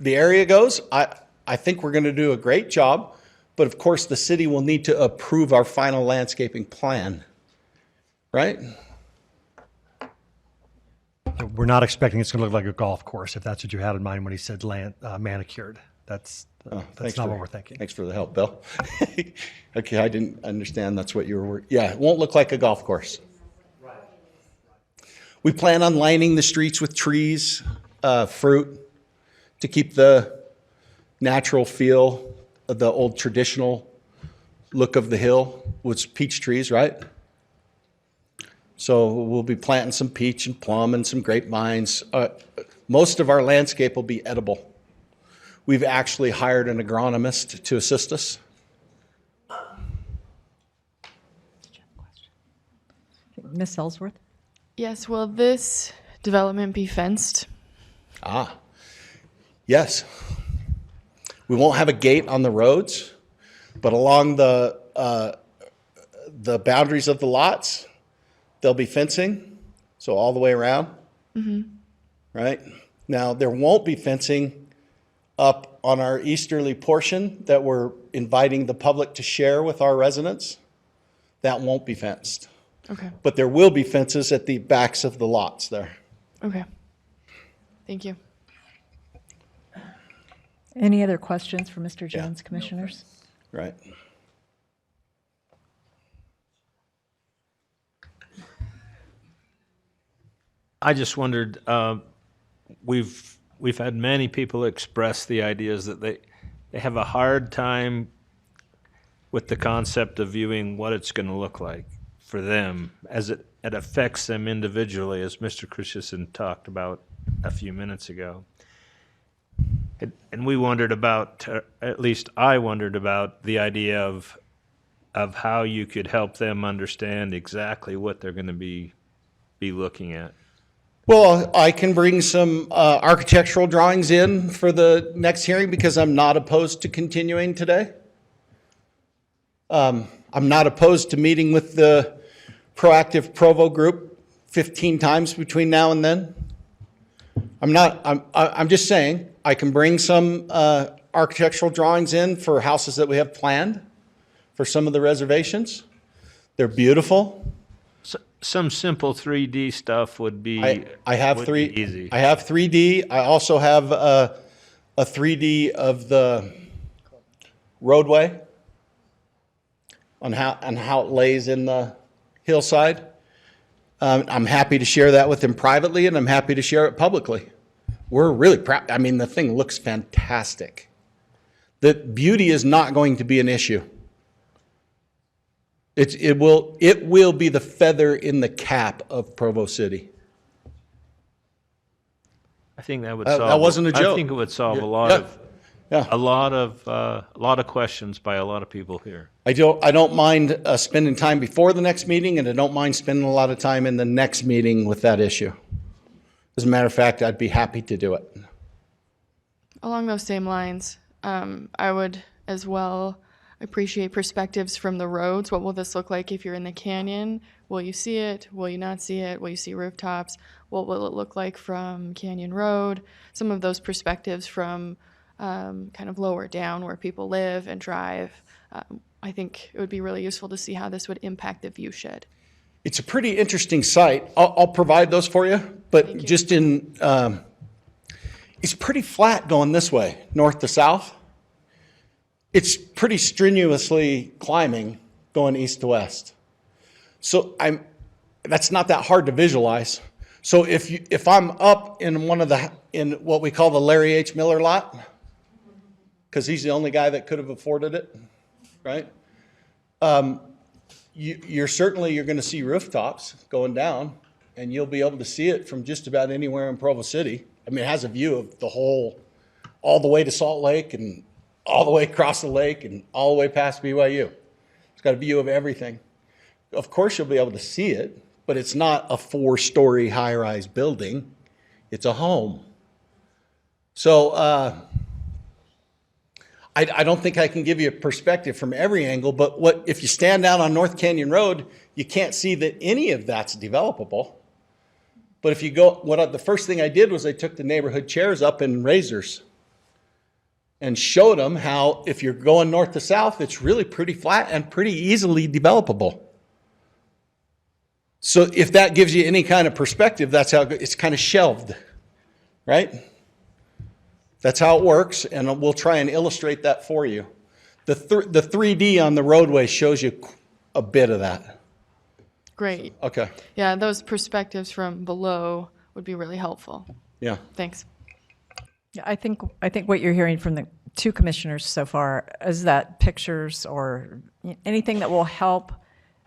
area goes, I think we're going to do a great job. But of course, the city will need to approve our final landscaping plan, right? We're not expecting it's going to look like a golf course, if that's what you had in mind when he said manicured. That's not what we're thinking. Thanks for the help, Bill. Okay, I didn't understand that's what you were. Yeah, it won't look like a golf course. We plan on lining the streets with trees, fruit, to keep the natural feel of the old traditional look of the hill with peach trees, right? So we'll be planting some peach and plum and some grapevines. Most of our landscape will be edible. We've actually hired an agronomist to assist us. Ms. Ellsworth? Yes, will this development be fenced? Yes. We won't have a gate on the roads, but along the boundaries of the lots, there'll be fencing, so all the way around, right? Now, there won't be fencing up on our easterly portion that we're inviting the public to share with our residents. That won't be fenced. Okay. But there will be fences at the backs of the lots there. Okay. Thank you. Any other questions for Mr. Jones, commissioners? Right. I just wondered, we've had many people express the ideas that they have a hard time with the concept of viewing what it's going to look like for them as it affects them individually, as Mr. Christensen talked about a few minutes ago. And we wondered about, at least I wondered about the idea of how you could help them understand exactly what they're going to be looking at. Well, I can bring some architectural drawings in for the next hearing because I'm not opposed to continuing today. I'm not opposed to meeting with the proactive Provo group 15 times between now and then. I'm just saying, I can bring some architectural drawings in for houses that we have planned for some of the reservations. They're beautiful. Some simple 3D stuff would be I have would three. be easy. I have 3D. I also have a 3D of the roadway on how it lays in the hillside. I'm happy to share that with him privately, and I'm happy to share it publicly. We're really proud. I mean, the thing looks fantastic. The beauty is not going to be an issue. It will be the feather in the cap of Provo City. I think that would That solve. wasn't a joke. I think it would solve Yeah, a lot yeah, of yeah. a lot of questions by a lot of people here. I don't mind spending time before the next meeting, and I don't mind spending a lot of time in the next meeting with that issue. As a matter of fact, I'd be happy to do it. Along those same lines, I would as well appreciate perspectives from the roads. What will this look like if you're in the canyon? Will you see it? Will you not see it? Will you see rooftops? What will it look like from Canyon Road? Some of those perspectives from kind of lower down where people live and drive. I think it would be really useful to see how this would impact the view shed. It's a pretty interesting site. I'll provide those for you, but just in, it's pretty flat going this way, north to south. It's pretty strenuously climbing going east to west. So that's not that hard to visualize. So if I'm up in in what we call the Larry H. Miller lot, because he's the only guy that could have afforded it, right? You're going to see rooftops going down, and you'll be able to see it from just about anywhere in Provo City. I mean, it has a view of the whole, all the way to Salt Lake and all the way across the lake and all the way past BYU. It's got a view of everything. Of course, you'll be able to see it, but it's not a 4-story high-rise building. It's a home. So I don't think I can give you a perspective from every angle, but if you stand down on North Canyon Road, you can't see that any of that's developable. But if you go, the first thing I did was I took the neighborhood chairs up in razors and showed them how, if you're going north to south, it's really pretty flat and pretty easily developable. So if that gives you any kind of perspective, that's how it's kind of shelved, right? That's how it works, and we'll try and illustrate that for you. The 3D on the roadway shows you a bit of that. Great. Okay. Yeah, those perspectives from below would be really helpful. Yeah. Thanks. Yeah, I think what you're hearing from the two commissioners so far is that pictures or anything that will help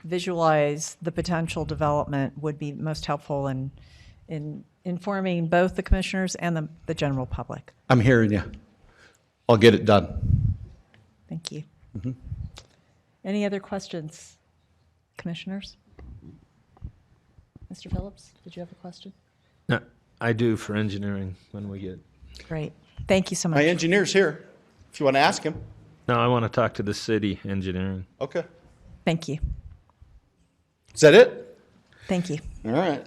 visualize the potential development would be most helpful in informing both the commissioners and the general public. I'm hearing you. I'll get it done. Thank you. Mm-hmm. Any other questions, commissioners? Mr. Phillips, did you have a question? No, I do for engineering when we get. Great. Thank you so much. My engineer's here, if you want to ask him. No, I want to talk to the city engineering. Okay. Thank you. Is that it? Thank you. All right.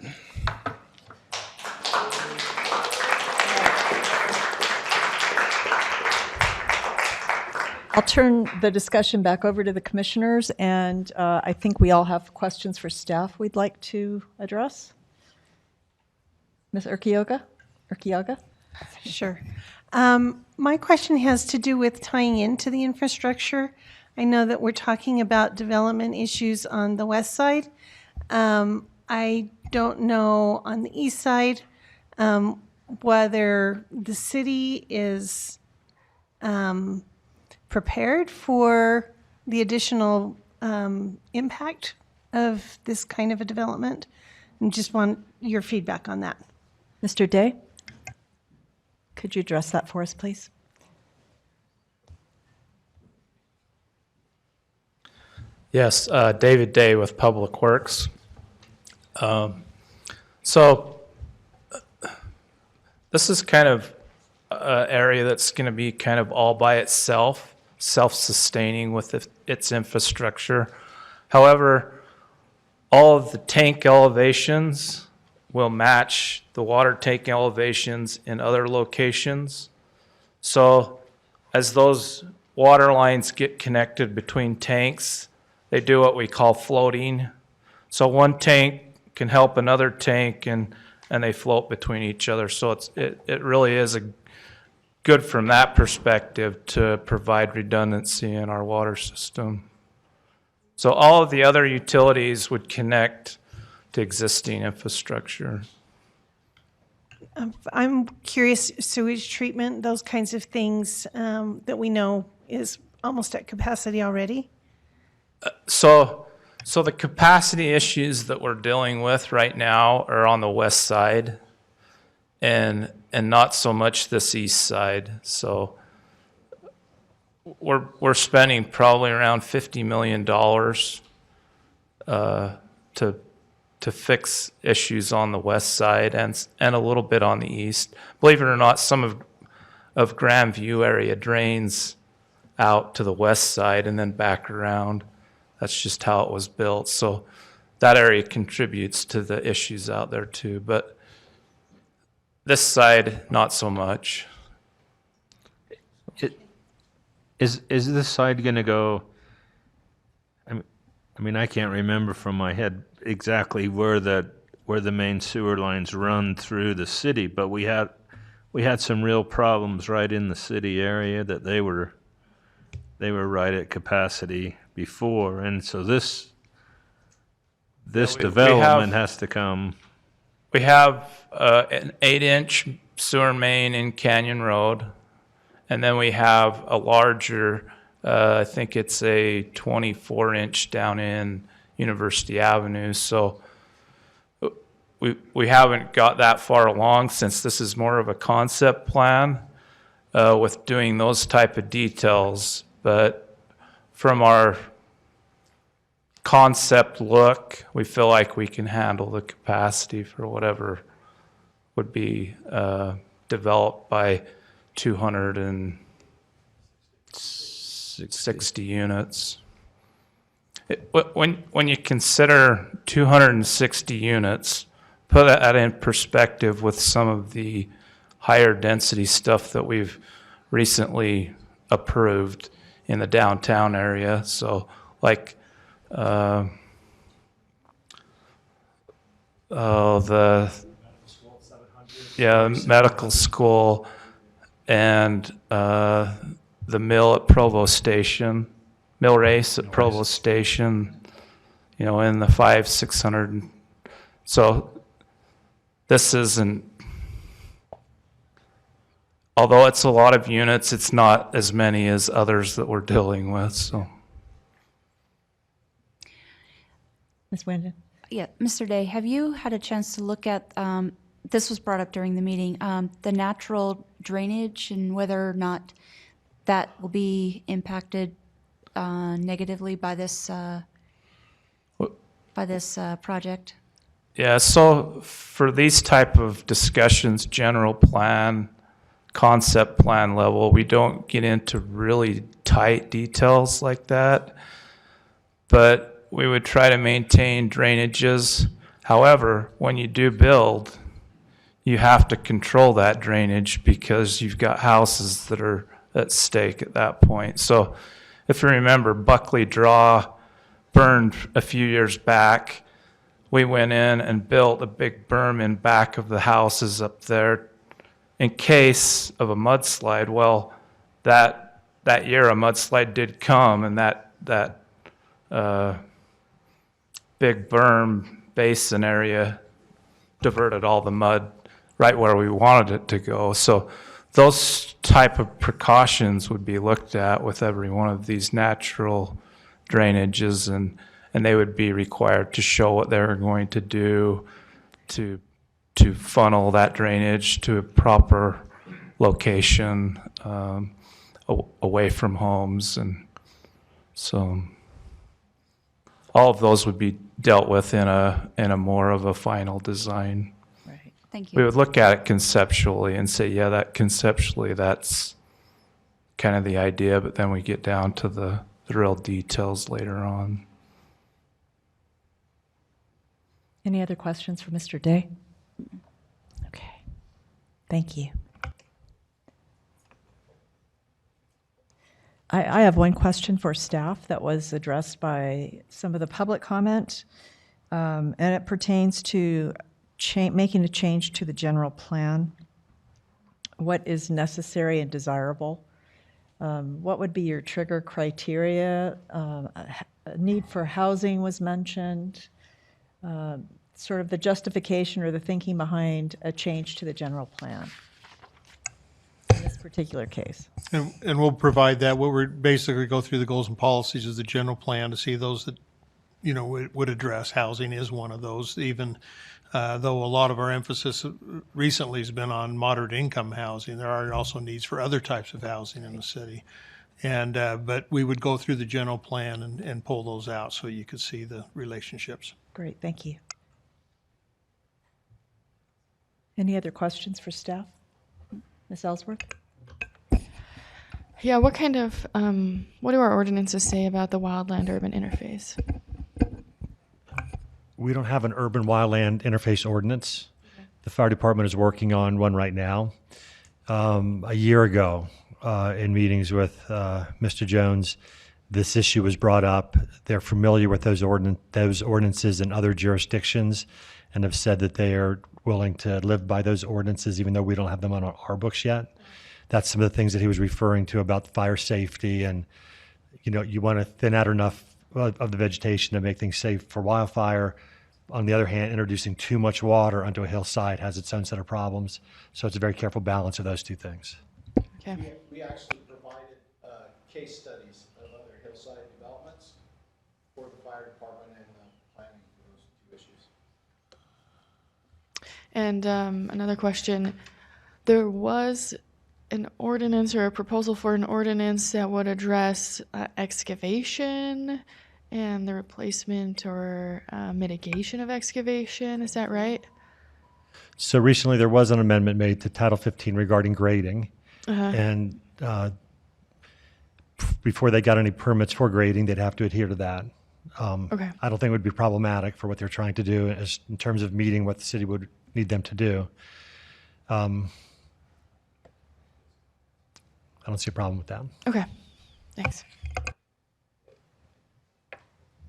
I'll turn the discussion back over to the commissioners, and I think we all have questions for staff we'd like to address. Ms. Urquiaga? Sure. My question has to do with tying into the infrastructure. I know that we're talking about development issues on the west side. I don't know on the east side whether the city is prepared for the additional impact of this kind of a development, and just want your feedback on that. Mr. Day? Could you address that for us, please? Yes, David Day with Public Works. So this is kind of an area that's going to be kind of all by itself, self-sustaining with its infrastructure. However, all of the tank elevations will match the water tank elevations in other locations. So as those water lines get connected between tanks, they do what we call floating. So one tank can help another tank, and they float between each other. So it really is good from that perspective to provide redundancy in our water system. So all of the other utilities would connect to existing infrastructure. I'm curious, sewage treatment, those kinds of things that we know is almost at capacity already? So the capacity issues that we're dealing with right now are on the west side and not so much this east side. So we're spending probably around $50 million to fix issues on the west side and a little bit on the east. Believe it or not, some of Grandview area drains out to the west side and then back around. That's just how it was built. So that area contributes to the issues out there too. But this side, not so much. Is this side going to go? I mean, I can't remember from my head exactly where the main sewer lines run through the city, but we had some real problems right in the city area that they were right at capacity before, and so this development has to come. We have an 8-inch sewer main in Canyon Road, and then we have a larger, I think it's a 24-inch down in University Avenue. So we haven't got that far along, since this is more of a concept plan with doing those type of details. But from our concept look, we feel like we can handle the capacity for whatever would be developed by 260 units. When you consider 260 units, put that in perspective with some of the higher density stuff that we've recently approved in the downtown area. So like medical school and the mill at Provo Station, mill race at Provo Station, in the 500-600. So this isn't, although it's a lot of units, it's not as many as others that we're dealing with. So, Ms. Wendon? Yeah, Mr. Day, have you had a chance to look at, this was brought up during the meeting, the natural drainage and whether or not that will be impacted negatively by this project? Yeah, so for these type of discussions, general plan, concept plan level, we don't get into really tight details like that, but we would try to maintain drainages. However, when you do build, you have to control that drainage because you've got houses that are at stake at that point. So if you remember, Buckley Draw burned a few years back. We went in and built a big berm in back of the houses up there in case of a mudslide. Well, that year a mudslide did come, and that big berm basin area diverted all the mud right where we wanted it to go. So those type of precautions would be looked at with every one of these natural drainages, and they would be required to show what they're going to do to funnel that drainage to a proper location away from homes. And so all of those would be dealt with in a more of a final design. Right. Thank you. We would look at it conceptually and say, yeah, that conceptually that's kind of the idea, but then we get down to the real details later on. Any other questions for Mr. Day? Thank you. I have one question for staff that was addressed by some of the public comment, and it pertains to making a change to the general plan. What is necessary and desirable? What would be your trigger criteria? A need for housing was mentioned. Sort of the justification or the thinking behind a change to the general plan in this particular case. And we'll provide that. What we're basically go through the goals and policies is the general plan to see those that, you know, would address. Housing is one of those, even though a lot of our emphasis recently has been on moderate income housing. There are also needs for other types of housing in the city. And but we would go through the general plan and pull those out so you could see the relationships. Great, thank you. Any other questions for staff? Ms. Ellsworth? Yeah, what kind of, what do our ordinances say about the wildland-urban interface? We don't have an urban wildland interface ordinance. The fire department is working on one right now. A year ago, in meetings with Mr. Jones, this issue was brought up. They're familiar with those ordinances in other jurisdictions and have said that they are willing to live by those ordinances, even though we don't have them on our books yet. That's some of the things that he was referring to about fire safety, and you know, you want to thin out enough of the vegetation to make things safe for wildfire. On the other hand, introducing too much water onto a hillside has its own set of problems. So it's a very careful balance of those two things. Okay. We actually provided case studies of other hillside developments for the fire department and planning for those two issues. And another question, there was an ordinance or a proposal for an ordinance that would address excavation and the replacement or mitigation of excavation. Is that right? So recently there was an amendment made to Title 15 regarding grading. And before they got any permits for grading, they'd have to adhere to that. Okay. I don't think it would be problematic for what they're trying to do as in terms of meeting what the city would need them to do. I don't see a problem with that. Okay, thanks.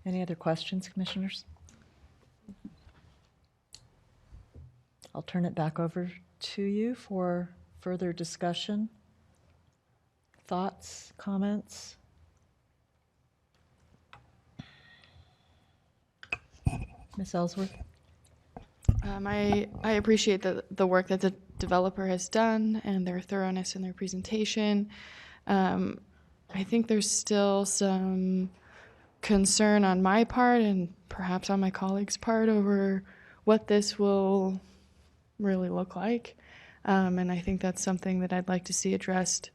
Any other questions, commissioners? I'll turn it back over to you for further discussion. Thoughts, comments? Ms. Ellsworth? I appreciate the work that the developer has done and their thoroughness in their presentation. I think there's still some concern on my part and perhaps on my colleagues' part over what this will really look like. And I think that's something that I'd like to see addressed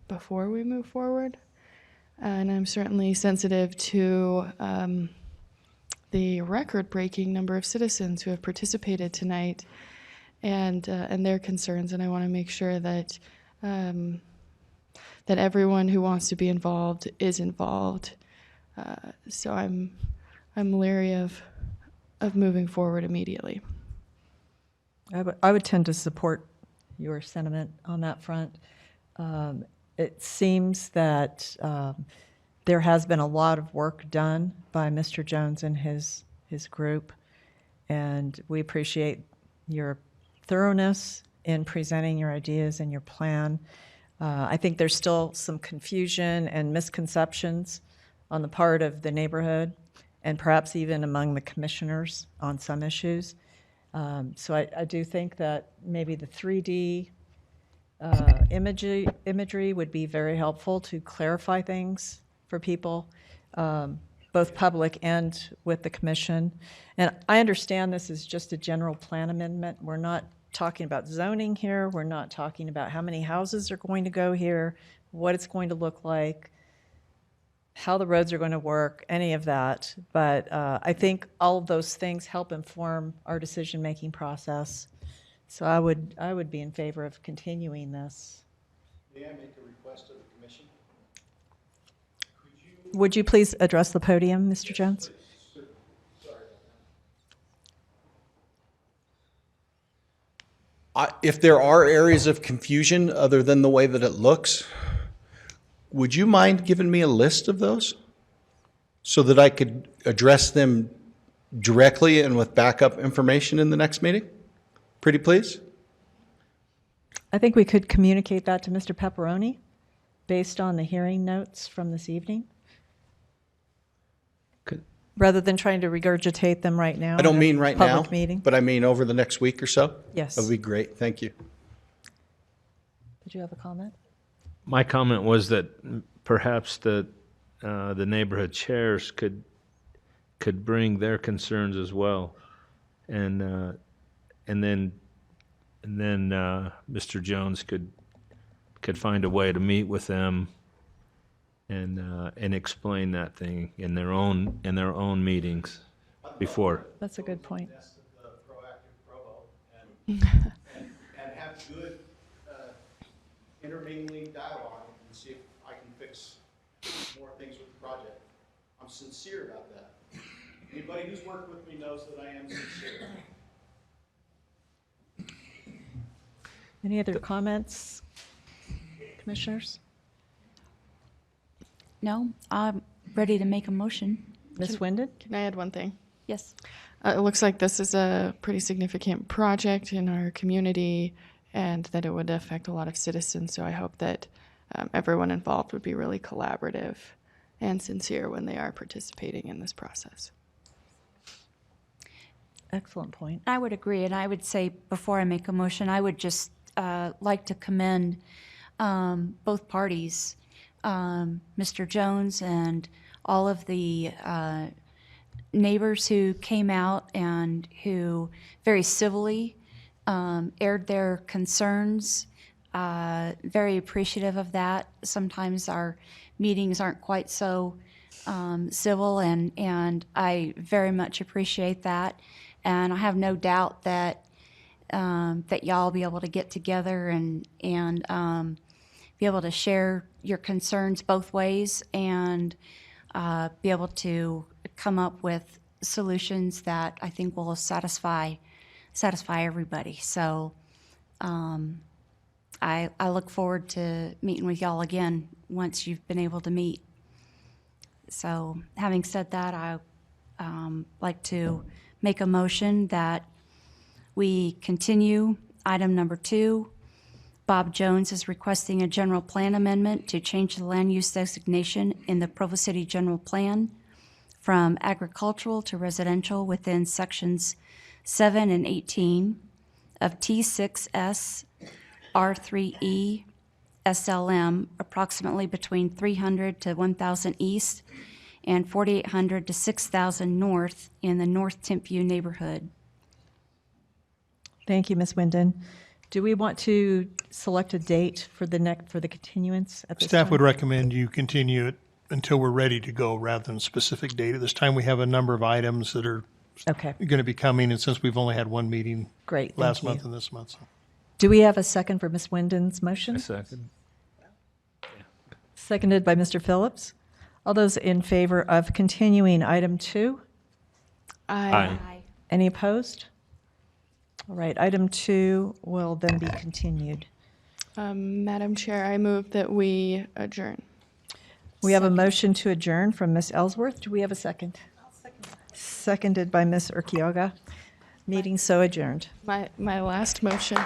before we move forward. And I'm certainly sensitive to the record-breaking number of citizens who have participated tonight and their concerns. And I want to make sure that that everyone who wants to be involved is involved. So I'm leery of moving forward immediately. I would tend to support your sentiment on that front. It seems that there has been a lot of work done by Mr. Jones and his group, and we appreciate your thoroughness in presenting your ideas and your plan. I think there's still some confusion and misconceptions on the part of the neighborhood and perhaps even among the commissioners on some issues. So I do think that maybe the 3D imagery would be very helpful to clarify things for people, both public and with the commission. And I understand this is just a general plan amendment. We're not talking about zoning here. We're not talking about how many houses are going to go here, what it's going to look like, how the roads are going to work, any of that. But I think all of those things help inform our decision-making process. So I would be in favor of continuing this. May I make a request of the commission? Would you please address the podium, Mr. Jones? Sorry about If there are areas of confusion other than the way that it looks, would you mind giving me a list of those so that I could address them directly and with backup information in the next meeting? Pretty please? I think we could communicate that to Mr. Pepperoni based on the hearing notes from this evening. Rather than trying to regurgitate them right now. I don't in a mean right now, public meeting. but I mean over the next week or so? Yes. That would be great. Thank you. Did you have a comment? My comment was that perhaps the neighborhood chairs could bring their concerns as well, and then Mr. Jones could find a way to meet with them and explain that thing in their own meetings before. That's a good point. And have good intermingling dialogue and see if I can fix more things with the project. I'm sincere about that. Anybody who's worked with me knows that I am sincere. Any other comments, commissioners? No, I'm ready to make a motion. Ms. Winden? Can I add one thing? Yes. It looks like this is a pretty significant project in our community and that it would affect a lot of citizens. So I hope that everyone involved would be really collaborative and sincere when they are participating in this process. Excellent point. I would agree, and I would say before I make a motion, I would just like to commend both parties, Mr. Jones and all of the neighbors who came out and who very civilly aired their concerns. Very appreciative of that. Sometimes our meetings aren't quite so civil, and I very much appreciate that. And I have no doubt that that y'all be able to get together and be able to share your concerns both ways and be able to come up with solutions that I think will satisfy everybody. So I look forward to meeting with y'all again once you've been able to meet. So having said that, I like to make a motion that we continue item number 2. Bob Jones is requesting a general plan amendment to change the land use designation in the Provo City General Plan from agricultural to residential within sections 7 and 18 of T6S R3E SLM, approximately between 300 to 1,000 east and 4,800 to 6,000 north in the North Timpview neighborhood. Thank you, Ms. Winden. Do we want to select a date for the continuance at this Staff time? would recommend you continue it until we're ready to go rather than a specific date. At this time, we have a number of items that are Okay. going to be coming, and since we've only had one meeting Great, thank last you. month and this month. So. Do we have a second for Ms. Winden's motion? A second. Seconded by Mr. Phillips. All those in favor of continuing item 2? Aye. Any opposed? All right, item 2 will then be continued. Madam Chair, I move that we adjourn. We have a motion to adjourn from Ms. Ellsworth. Do we have a second? Seconded by Ms. Urquioga. Meeting so adjourned. My last motion.